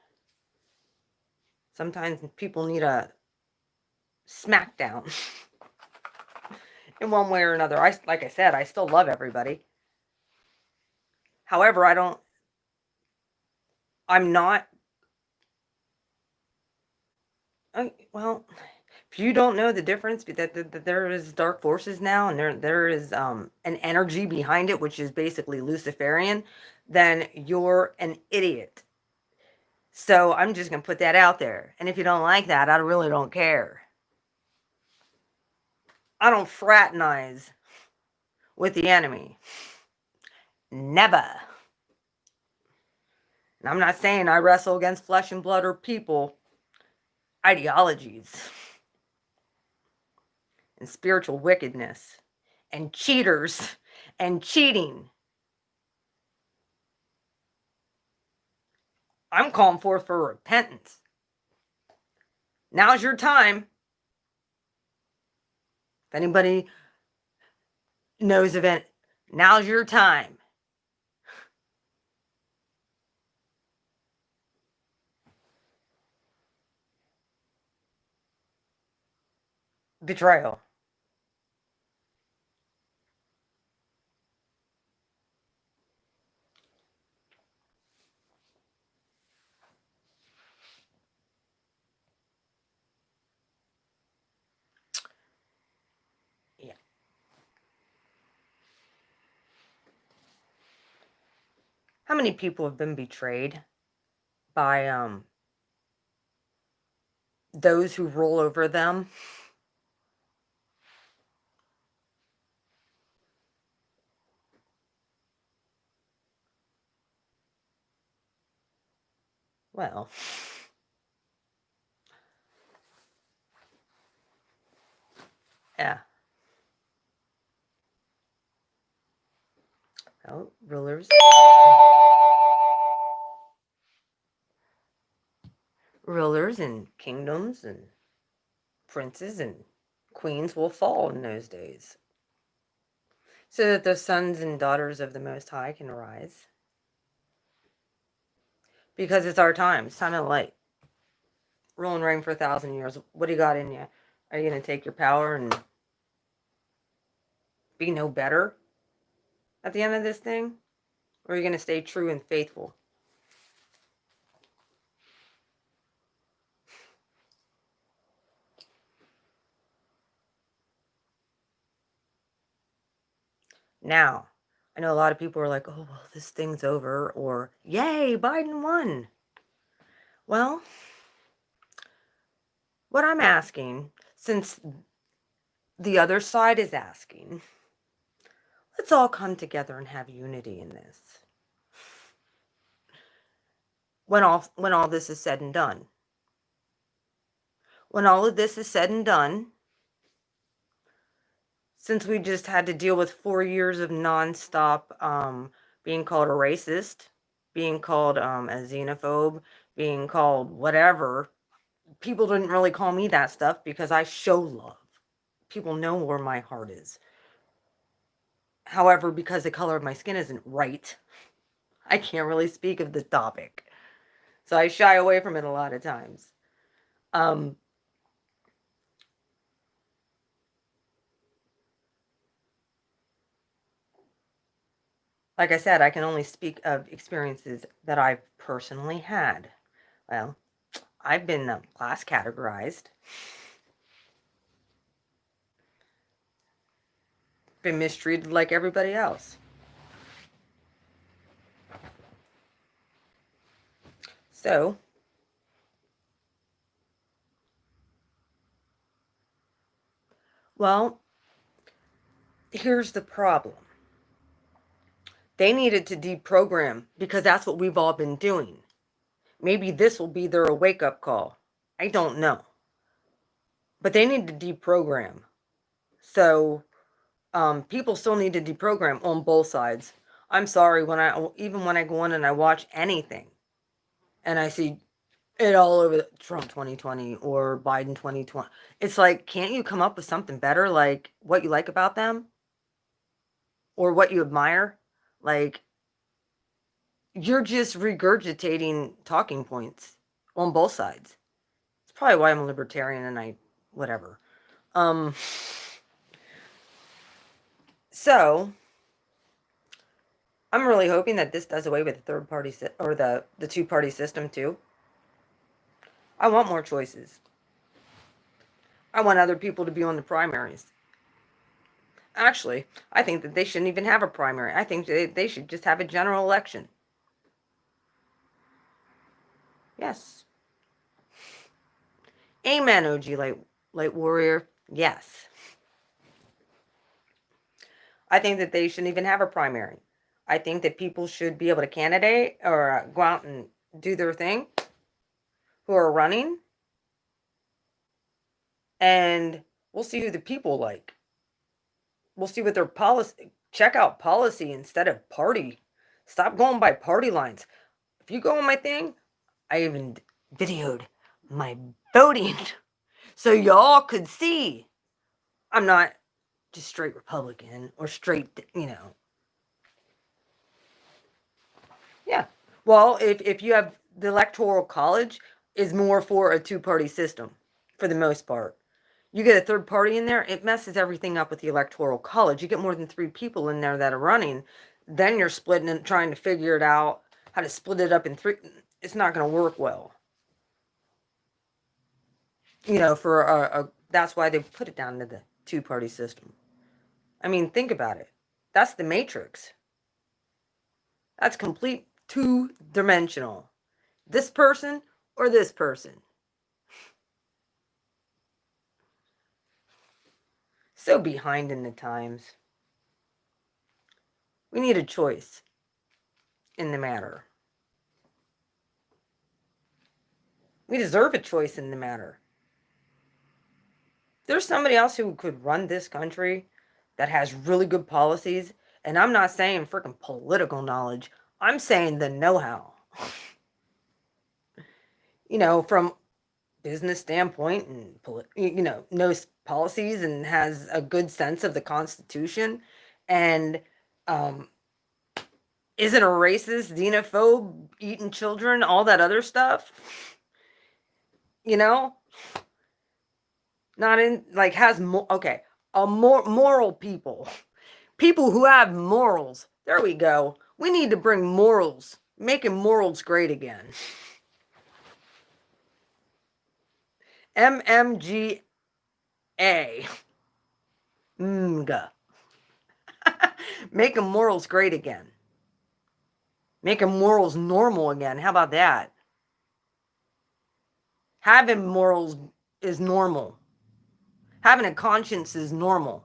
Sometimes people need a smackdown in one way or another. Like I said, I still love everybody. However, I'm not, well, if you don't know the difference, that there is dark forces now, and there is an energy behind it, which is basically Luciferian, then you're an idiot. So I'm just going to put that out there. And if you don't like that, I really don't care. I don't fraternize with the enemy. Never. And I'm not saying I wrestle against flesh and blood or people, ideologies, and spiritual wickedness, and cheaters, and cheating. I'm calling forth for repentance. Now's your time. If anybody knows of it, now's your time. Betrayal. Yeah. How many people have been betrayed by those who rule over them? Well, yeah. Well, rulers and kingdoms and princes and queens will fall in those days, so that the sons and daughters of the Most High can rise. Because it's our time. It's time of light. Rule and reign for 1,000 years. What do you got in you? Are you going to take your power and be no better at the end of this thing? Or are you going to stay true and faithful? Now, I know a lot of people are like, oh, well, this thing's over, or yay, Biden won. Well, what I'm asking, since the other side is asking, let's all come together and have unity in this. When all this is said and done. When all of this is said and done, since we just had to deal with 4 years of nonstop being called a racist, being called a xenophobe, being called whatever, people didn't really call me that stuff because I show love. People know where my heart is. However, because the color of my skin isn't right, I can't really speak of the topic. So I shy away from it a lot of times. Like I said, I can only speak of experiences that I've personally had. Well, I've been class categorized. Been mistreated like everybody else. So, well, here's the problem. They needed to deprogram because that's what we've all been doing. Maybe this will be their wake-up call. I don't know. But they need to deprogram. So, people still need to deprogram on both sides. I'm sorry, even when I go in and I watch anything and I see it all over Trump 2020 or Biden 2020, it's like, can't you come up with something better, like what you like about them or what you admire? Like, you're just regurgitating talking points on both sides. It's probably why I'm a libertarian and whatever. So I'm really hoping that this does away with the third party or the two-party system too. I want more choices. I want other people to be on the primaries. Actually, I think that they shouldn't even have a primary. I think they should just have a general election. Yes. Amen, OG Light Warrior. Yes. I think that they shouldn't even have a primary. I think that people should be able to candidate or go out and do their thing who are running. And we'll see who the people like. We'll see what their policy, check out policy instead of party. Stop going by party lines. If you go on my thing, I even videoed my voting so y'all could see I'm not just straight Republican or straight, Yeah. Well, if you have the Electoral College is more for a two-party system for the most part. You get a third party in there, it messes everything up with the Electoral College. You get more than 3 people in there that are running, then you're splitting and trying to figure it out, how to split it up in 3. It's not going to work well. That's why they put it down to the two-party system. I mean, think about it. That's the Matrix. That's complete two-dimensional. This person or this person. So behind in the times. We need a choice in the matter. We deserve a choice in the matter. There's somebody else who could run this country that has really good policies, and I'm not saying freaking political knowledge. I'm saying the know-how. From business standpoint and knows policies and has a good sense of the Constitution and isn't a racist, xenophobe, eating children, all that other stuff. Not in has moral people who have morals. There we go. We need to bring morals, making morals great again. MMGA. Making morals great again. Making morals normal again. How about that? Having morals is normal. Having a conscience is normal.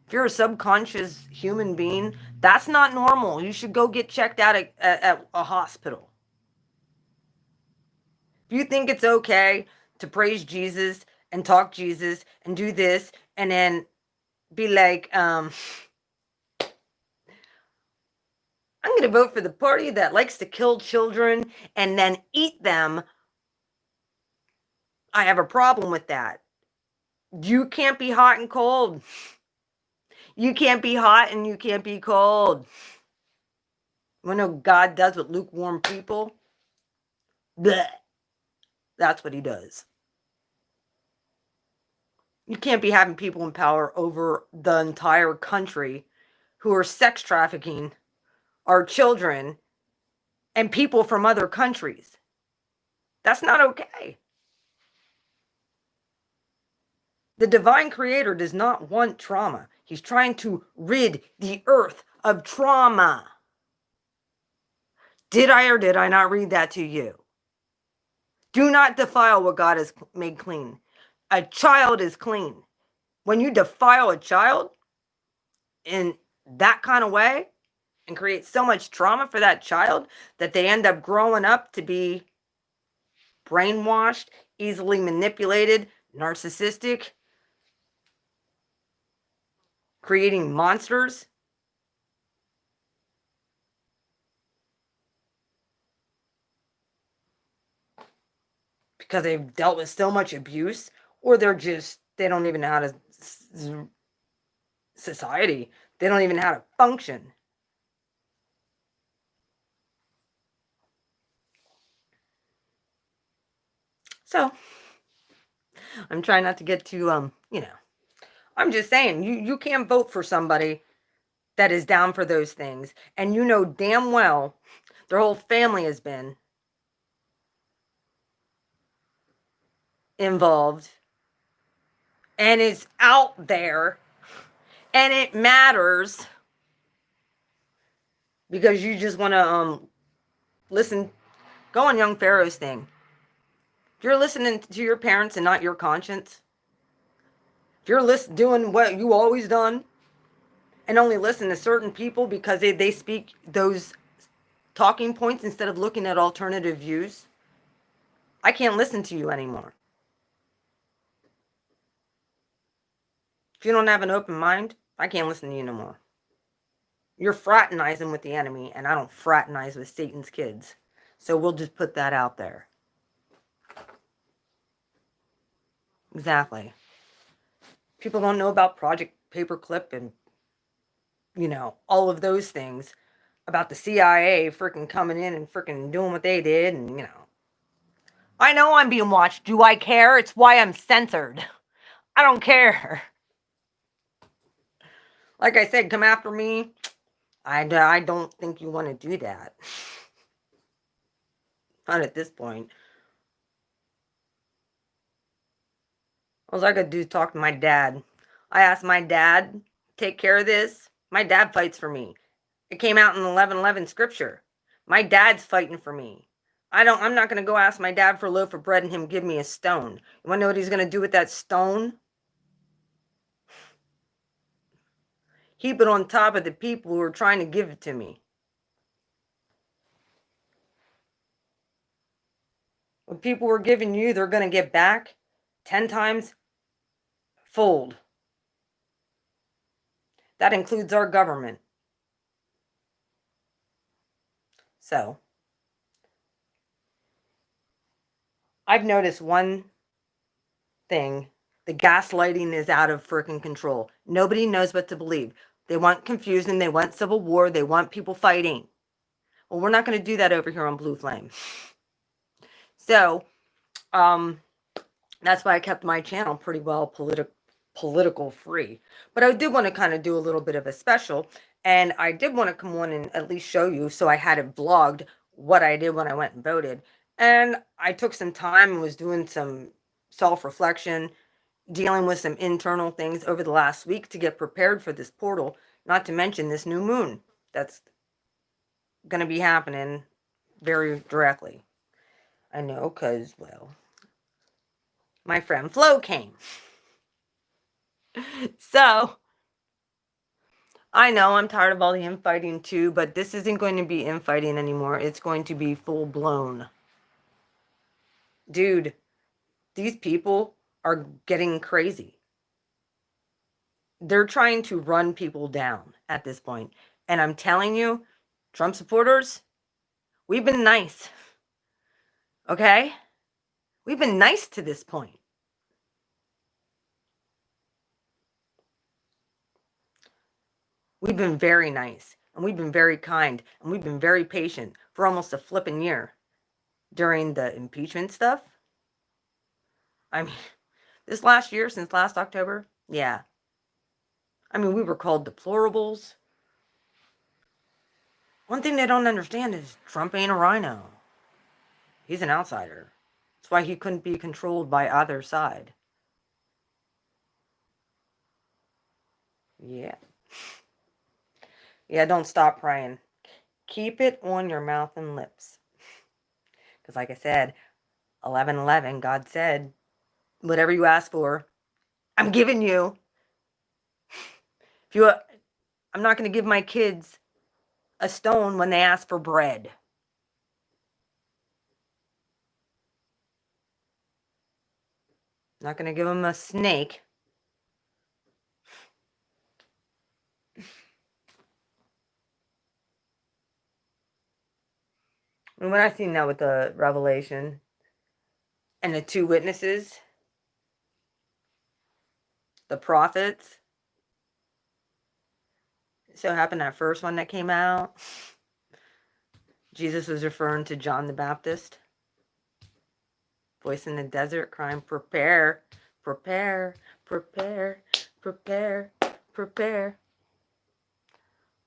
If you're a subconscious human being, that's not normal. You should go get checked out at a hospital. If you think it's okay to praise Jesus and talk Jesus and do this and then be like, I'm going to vote for the party that likes to kill children and then eat them, I have a problem with that. You can't be hot and cold. You can't be hot and you can't be cold. You want to know what God does with lukewarm people? Blech. That's what he does. You can't be having people in power over the entire country who are sex trafficking our children and people from other countries. That's not okay. The divine creator does not want trauma. He's trying to rid the earth of trauma. Did I or did I not read that to you? Do not defile what God has made clean. A child is clean. When you defile a child in that kind of way and create so much trauma for that child that they end up growing up to be brainwashed, easily manipulated, narcissistic, creating monsters. Because they've dealt with so much abuse, or they don't even know how to society. They don't even know how to function. So I'm trying not to get too, I'm just saying, you can't vote for somebody that is down for those things. And you know damn well their whole family has been involved. And it's out there. And it matters. Because you just want to listen. Go on Young Pharaoh's thing. If you're listening to your parents and not your conscience, if you're doing what you always done and only listen to certain people because they speak those talking points instead of looking at alternative views, I can't listen to you anymore. If you don't have an open mind, I can't listen to you no more. You're fraternizing with the enemy, and I don't fraternize with Satan's kids. So we'll just put that out there. Exactly. People don't know about Project Paperclip and, all of those things about the CIA freaking coming in and freaking doing what they did. And, I know I'm being watched. Do I care? It's why I'm censored. I don't care. Like I said, come after me. I don't think you want to do that. Not at this point. All I could do is talk to my dad. I asked my dad, take care of this. My dad fights for me. It came out in 11:11 scripture. My dad's fighting for me. I'm not going to go ask my dad for a loaf of bread and him give me a stone. You want to know what he's going to do with that stone? Heap it on top of the people who are trying to give it to me. What people were giving you, they're going to get back 10 times fold. That includes our government. So, I've noticed one thing. The gaslighting is out of freaking control. Nobody knows what to believe. They want confusion. They want civil war. They want people fighting. Well, we're not going to do that over here on Blue Flame. So, that's why I kept my channel pretty well political free. But I did want to kind of do a little bit of a special. And I did want to come on and at least show you. So I had it vlogged what I did when I went and voted. And I took some time and was doing some self-reflection, dealing with some internal things over the last week to get prepared for this portal, not to mention this new moon that's going to be happening very directly. I know, because, well, my friend Flo came. So, I know I'm tired of all the infighting too, but this isn't going to be infighting anymore. It's going to be full-blown. Dude, these people are getting crazy. They're trying to run people down at this point. And I'm telling you, Trump supporters, we've been nice. Okay? We've been nice to this point. We've been very nice, and we've been very kind, and we've been very patient for almost a flipping year during the impeachment stuff. I mean, this last year, since last October, yeah. I mean, we were called deplorables. One thing they don't understand is Trump ain't a rhino. He's an outsider. That's why he couldn't be controlled by either side. Yeah. Yeah, don't stop praying. Keep it on your mouth and lips. Because like I said, 11:11, God said, whatever you ask for, I'm giving you. I'm not going to give my kids a stone when they ask for bread. I'm not going to give them a snake. And when I seen that with the revelation and the two witnesses, the prophets, so happened that first one that came out, Jesus was referring to John the Baptist. Voice in the desert crying, prepare, prepare, prepare, prepare, prepare.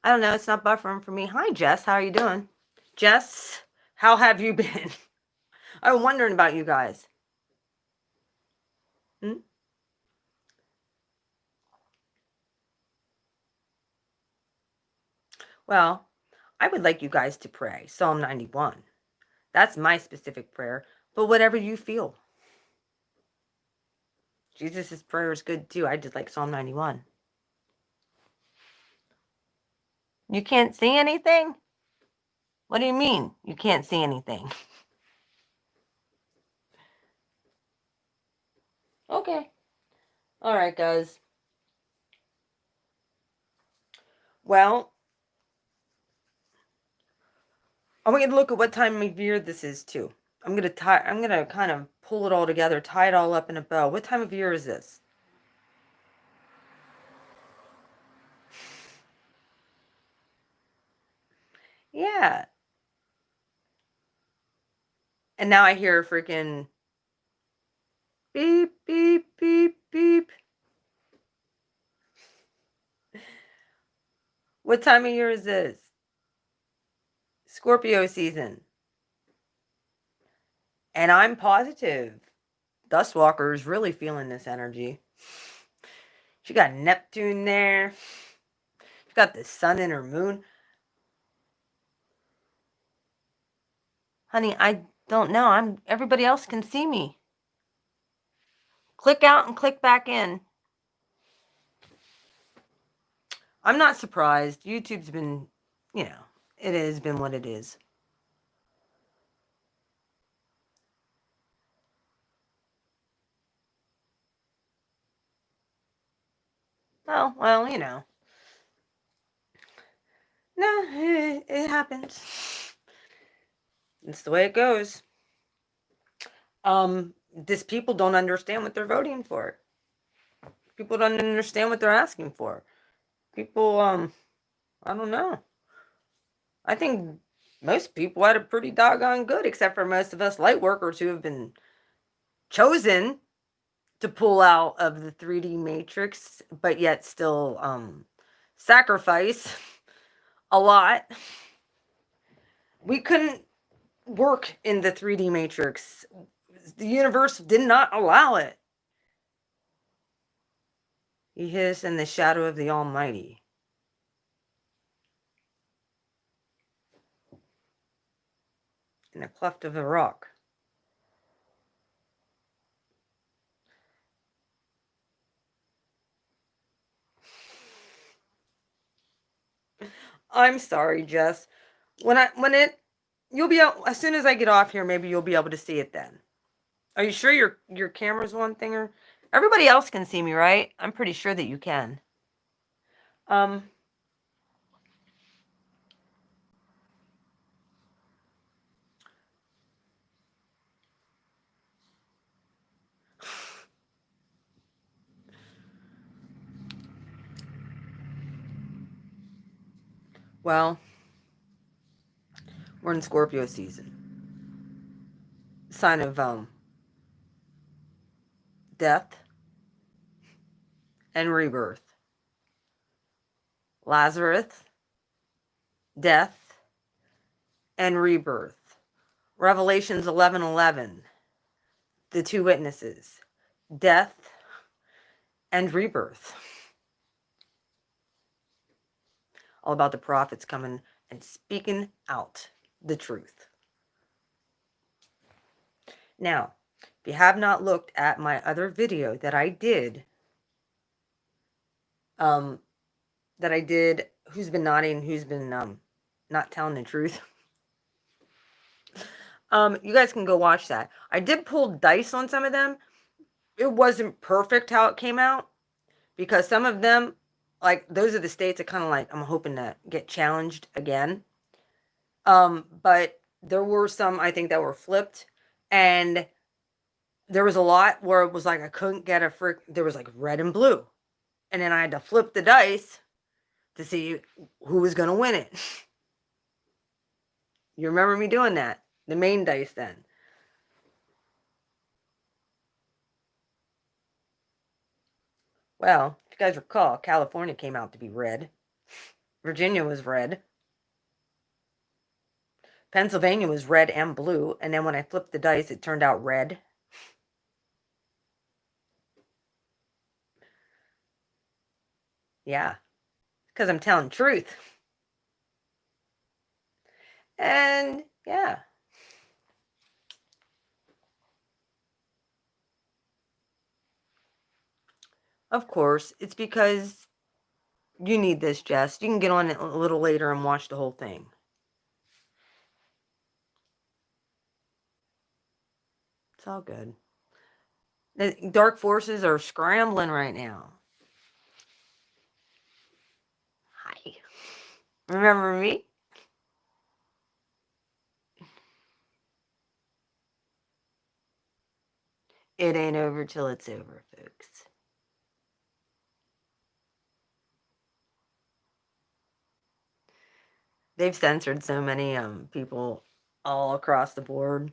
I don't know, it's not buffering for me. Hi, Jess, how are you doing? Jess, how have you been? I'm wondering about you guys. Well, I would like you guys to pray Psalm 91. That's my specific prayer, but whatever you feel. Jesus' prayer is good too. I just like Psalm 91. You can't see anything? What do you mean you can't see anything? Okay. All right, guys. Well, I want you to look at what time of year this is too. I'm gonna kind of pull it all together, tie it all up in a bow. What time of year is this? Yeah. And now I hear a freaking beep, beep, beep, beep. What time of year is this? Scorpio season. And I'm positive Dustwalker is really feeling this energy. She got Neptune there. She got the sun in her moon. Honey, I don't know. Everybody else can see me. Click out and click back in. I'm not surprised. YouTube's been, it has been what it is. Oh, well, No, it happens. It's the way it goes. These people don't understand what they're voting for. People don't understand what they're asking for. People, I don't know. I think most people had it pretty doggone good, except for most of us light workers who have been chosen to pull out of the 3D matrix, but yet still sacrifice a lot. We couldn't work in the 3D matrix. The universe did not allow it. He hid us in the shadow of the Almighty. In the cleft of the rock. I'm sorry, Jess. You'll be out as soon as I get off here. Maybe you'll be able to see it then. Are you sure your camera's one thinger? Everybody else can see me, right? I'm pretty sure that you can. Well, we're in Scorpio season. Sign of death and rebirth. Lazarus, death, and rebirth. Revelations 11:11. the two witnesses, death and rebirth. All about the prophets coming and speaking out the truth. Now, if you have not looked at my other video that I did, who's been nodding, who's been not telling the truth, you guys can go watch that. I did pull dice on some of them. It wasn't perfect how it came out, because some of them, like, those are the states that kind of like I'm hoping to get challenged again. But there were some, I think, that were flipped, and there was a lot where it was like I couldn't get there was like red and blue, and then I had to flip the dice to see who was going to win it. You remember me doing that? The main dice then. Well, if you guys recall, California came out to be red. Virginia was red. Pennsylvania was red and blue. And then when I flipped the dice, it turned out red. Yeah. Because I'm telling truth. And yeah. Of course, it's because you need this, Jess. You can get on it a little later and watch the whole thing. It's all good. The dark forces are scrambling right now. Hi. Remember me? It ain't over till it's over, folks. They've censored so many people all across the board.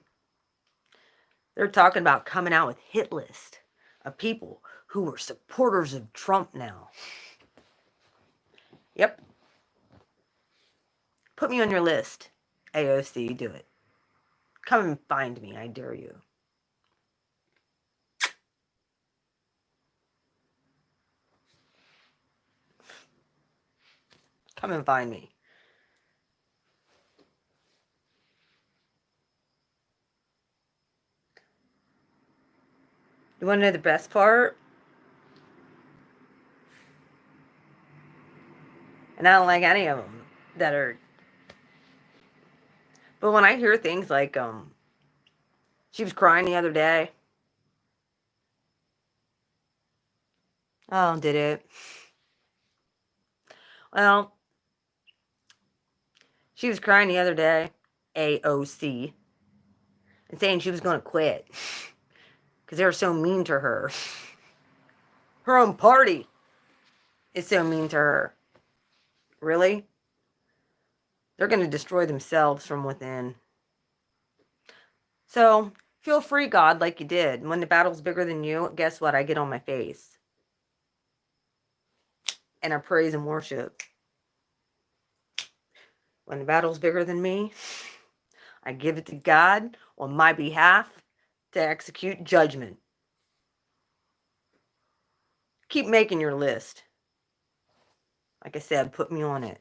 They're talking about coming out with hit list of people who are supporters of Trump now. Yep. Put me on your list, AOC. Do it. Come and find me. I dare you. Come and find me. You want to know the best part? And I don't like any of them that are. But when I hear things like, she was crying the other day. Oh, did it? Well, she was crying the other day, AOC, and saying she was going to quit because they were so mean to her. Her own party is so mean to her. Really? They're going to destroy themselves from within. So, feel free, God, like you did. When the battle's bigger than you, guess what? I get on my face. And I praise and worship. When the battle's bigger than me, I give it to God on my behalf to execute judgment. Keep making your list. Like I said, put me on it.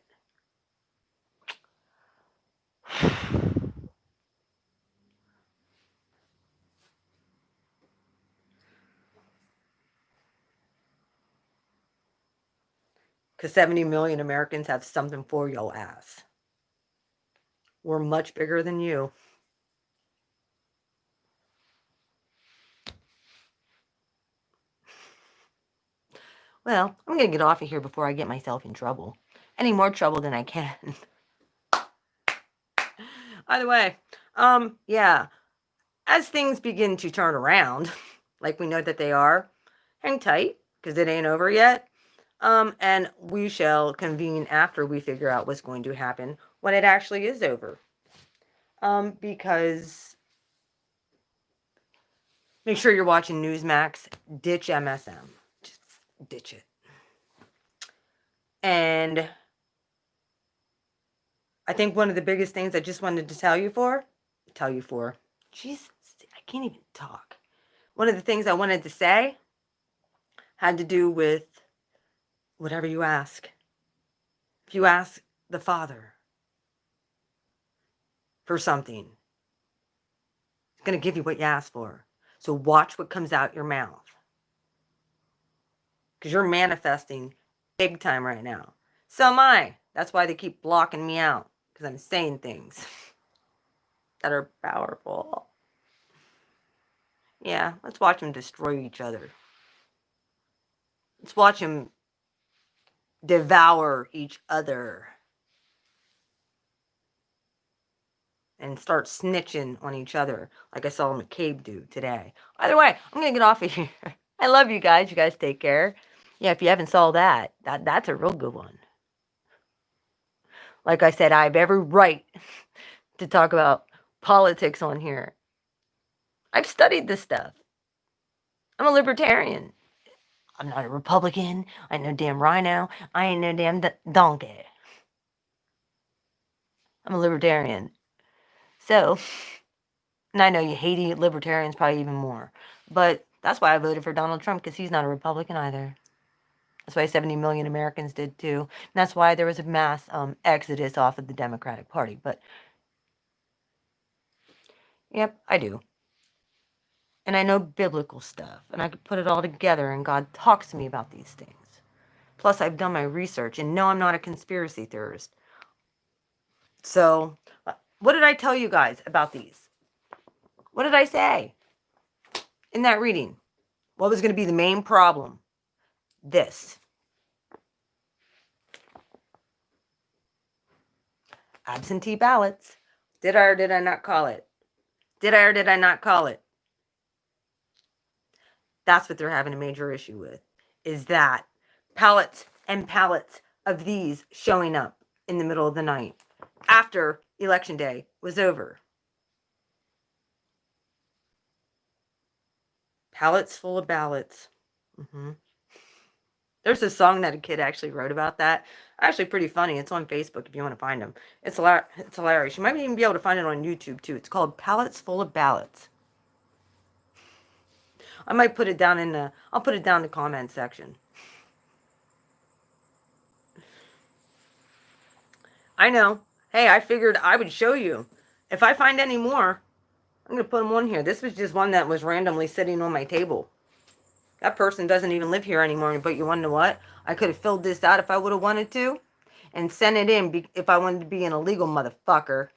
Because 70 million Americans have something for your ass. We're much bigger than you. Well, I'm going to get off of here before I get myself in trouble. Any more trouble than I can. Either way, yeah. As things begin to turn around, like we know that they are, hang tight, because it ain't over yet. And we shall convene after we figure out what's going to happen when it actually is over. Because make sure you're watching Newsmax. Ditch MSM. Just ditch it. And I think one of the biggest things I just wanted to tell you for, Jesus, I can't even talk. one of the things I wanted to say had to do with whatever you ask. If you ask the Father for something, He's going to give you what you ask for. So watch what comes out your mouth. Because you're manifesting big time right now. So am I. That's why they keep blocking me out. Because I'm saying things that are powerful. Yeah, let's watch them destroy each other. Let's watch them devour each other. And start snitching on each other like I saw McCabe do today. Either way, I'm going to get off of here. I love you guys. You guys take care. Yeah, if you haven't saw that's a real good one. Like I said, I have every right to talk about politics on here. I've studied this stuff. I'm a libertarian. I'm not a Republican. I ain't no damn rhino. I ain't no damn donkey. I'm a libertarian. So, and I know you hate libertarians probably even more. But that's why I voted for Donald Trump, because he's not a Republican either. That's why 70 million Americans did too. And that's why there was a mass exodus off of the Democratic Party. But, yep, I do. And I know biblical stuff. And I could put it all together, and God talks to me about these things. Plus, I've done my research, and no, I'm not a conspiracy theorist. So, what did I tell you guys about these? What did I say in that reading? What was going to be the main problem? This. Absentee ballots. Did I or did I not call it? Did I or did I not call it? That's what they're having a major issue with, is that pallets and pallets of these showing up in the middle of the night after Election Day was over. Pallets full of ballots. There's a song that a kid actually wrote about that. Actually pretty funny. It's on Facebook if you want to find them. It's hilarious. You might even be able to find it on YouTube too. It's called Pallets Full of Ballots. I might put it down I'll put it down in the comment section. I know. Hey, I figured I would show you. If I find any more, I'm going to put them on here. This was just one that was randomly sitting on my table. That person doesn't even live here anymore, but you want to know what? I could have filled this out if I would have wanted to and sent it in if I wanted to be an illegal motherfucker.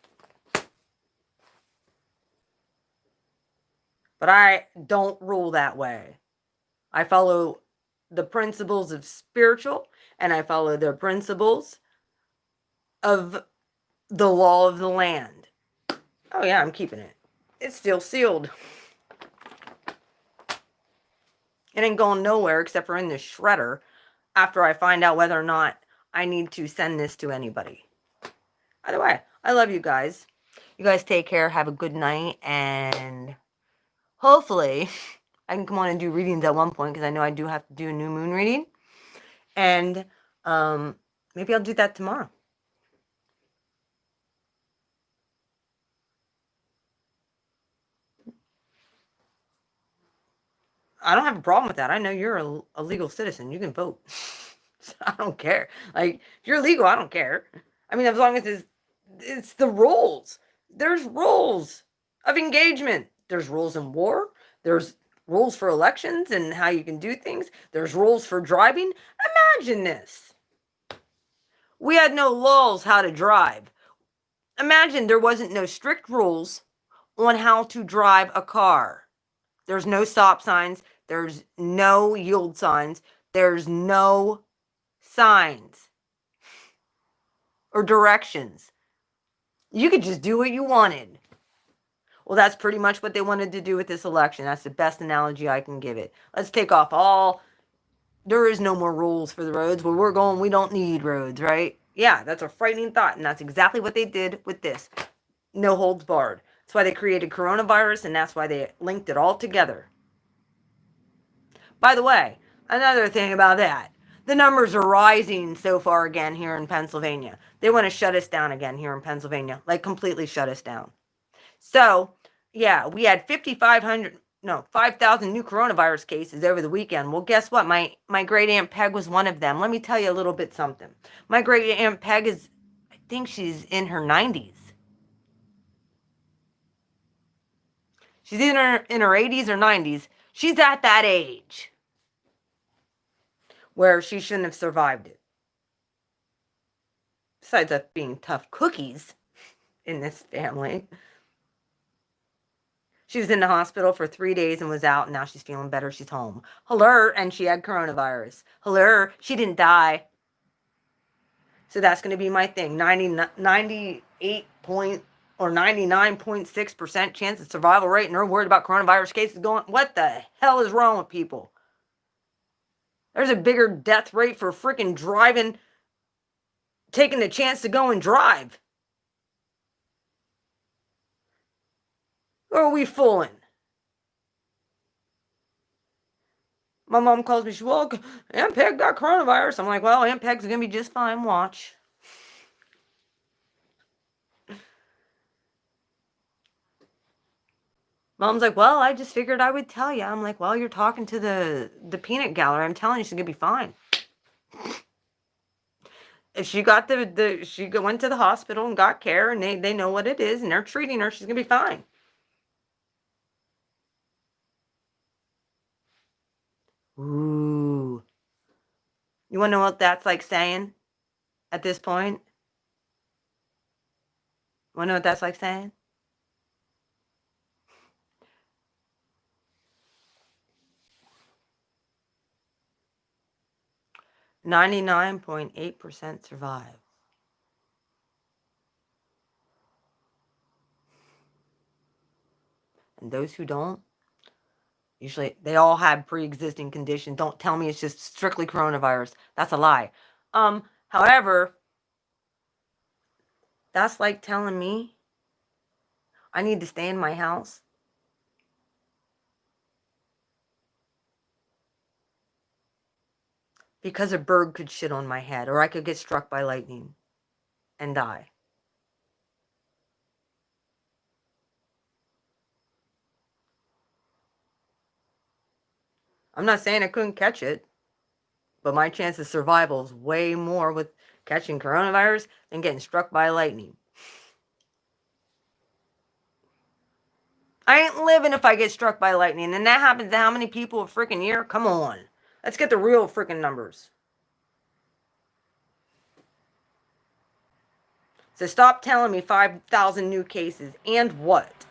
But I don't rule that way. I follow the principles of spiritual, and I follow the principles of the law of the land. Oh yeah, I'm keeping it. It's still sealed. It ain't going nowhere except for in the shredder after I find out whether or not I need to send this to anybody. Either way, I love you guys. You guys take care. Have a good night. And hopefully I can come on and do readings at one point, because I know I do have to do a new moon reading. And maybe I'll do that tomorrow. I don't have a problem with that. I know you're a legal citizen. You can vote. So I don't care. Like, if you're legal, I don't care. I mean, as long as it's the rules. There's rules of engagement. There's rules in war. There's rules for elections and how you can do things. There's rules for driving. Imagine this. We had no laws how to drive. Imagine there wasn't no strict rules on how to drive a car. There's no stop signs. There's no yield signs. There's no signs or directions. You could just do what you wanted. Well, that's pretty much what they wanted to do with this election. That's the best analogy I can give it. Let's take off there is no more rules for the roads. Where we're going, we don't need roads, right? Yeah, that's a frightening thought, and that's exactly what they did with this. No holds barred. That's why they created coronavirus, and that's why they linked it all together. By the way, another thing about that, the numbers are rising so far again here in Pennsylvania. They want to shut us down again here in Pennsylvania, like completely shut us down. So, yeah, we had 5,500 5,000 new coronavirus cases over the weekend. Well, guess what? My great Aunt Peg was one of them. Let me tell you a little bit something. My great Aunt Peg is, I think she's in her 90s. She's either in her 80s or 90s. She's at that age where she shouldn't have survived it. Besides us being tough cookies in this family. She was in the hospital for 3 days and was out, and now she's feeling better. She's home. Hello, and she had coronavirus. Hello, she didn't die. So that's going to be my thing. 98 point or 99.6% chance of survival rate, and they're worried about coronavirus cases going. What the hell is wrong with people? There's a bigger death rate for freaking driving, taking the chance to go and drive. Who are we fooling? My mom calls me, well, Aunt Peg got coronavirus. I'm like, well, Aunt Peg's going to be just fine. Watch. Mom's like, well, I just figured I would tell you. I'm like, well, you're talking to the peanut gallery. I'm telling you, she's going to be fine. If she got she went to the hospital and got care, and they know what it is, and they're treating her, she's going to be fine. Ooh. You want to know what that's like saying at this point? You want to know what that's like saying? .8% survive. And those who don't, usually they all have pre-existing conditions. Don't tell me it's just strictly coronavirus. That's a lie. However, that's like telling me I need to stay in my house because a bird could shit on my head, or I could get struck by lightning and die. I'm not saying I couldn't catch it, but my chance of survival is way more with catching coronavirus than getting struck by lightning. I ain't living if I get struck by lightning, and that happens to how many people a freaking year? Come on. Let's get the real freaking numbers. So stop telling me 5,000 new cases. And what?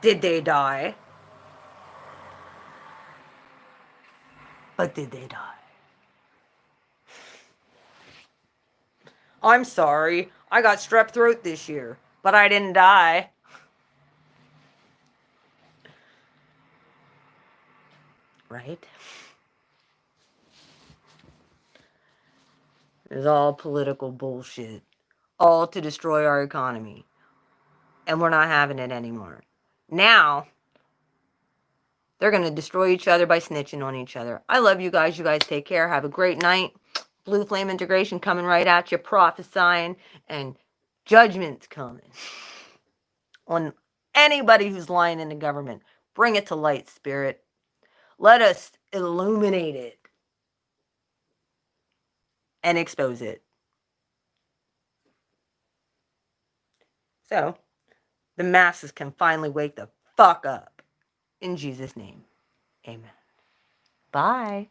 Did they die? But did they die? I'm sorry. I got strep throat this year, but I didn't die. Right? It's all political bullshit. All to destroy our economy. And we're not having it anymore. Now, they're going to destroy each other by snitching on each other. I love you guys. You guys take care. Have a great night. Blue Flame Integration coming right at you, prophesying, and judgment's coming on anybody who's lying in the government. Bring it to light, Spirit. Let us illuminate it and expose it. So, the masses can finally wake the fuck up. In Jesus' name, amen. Bye.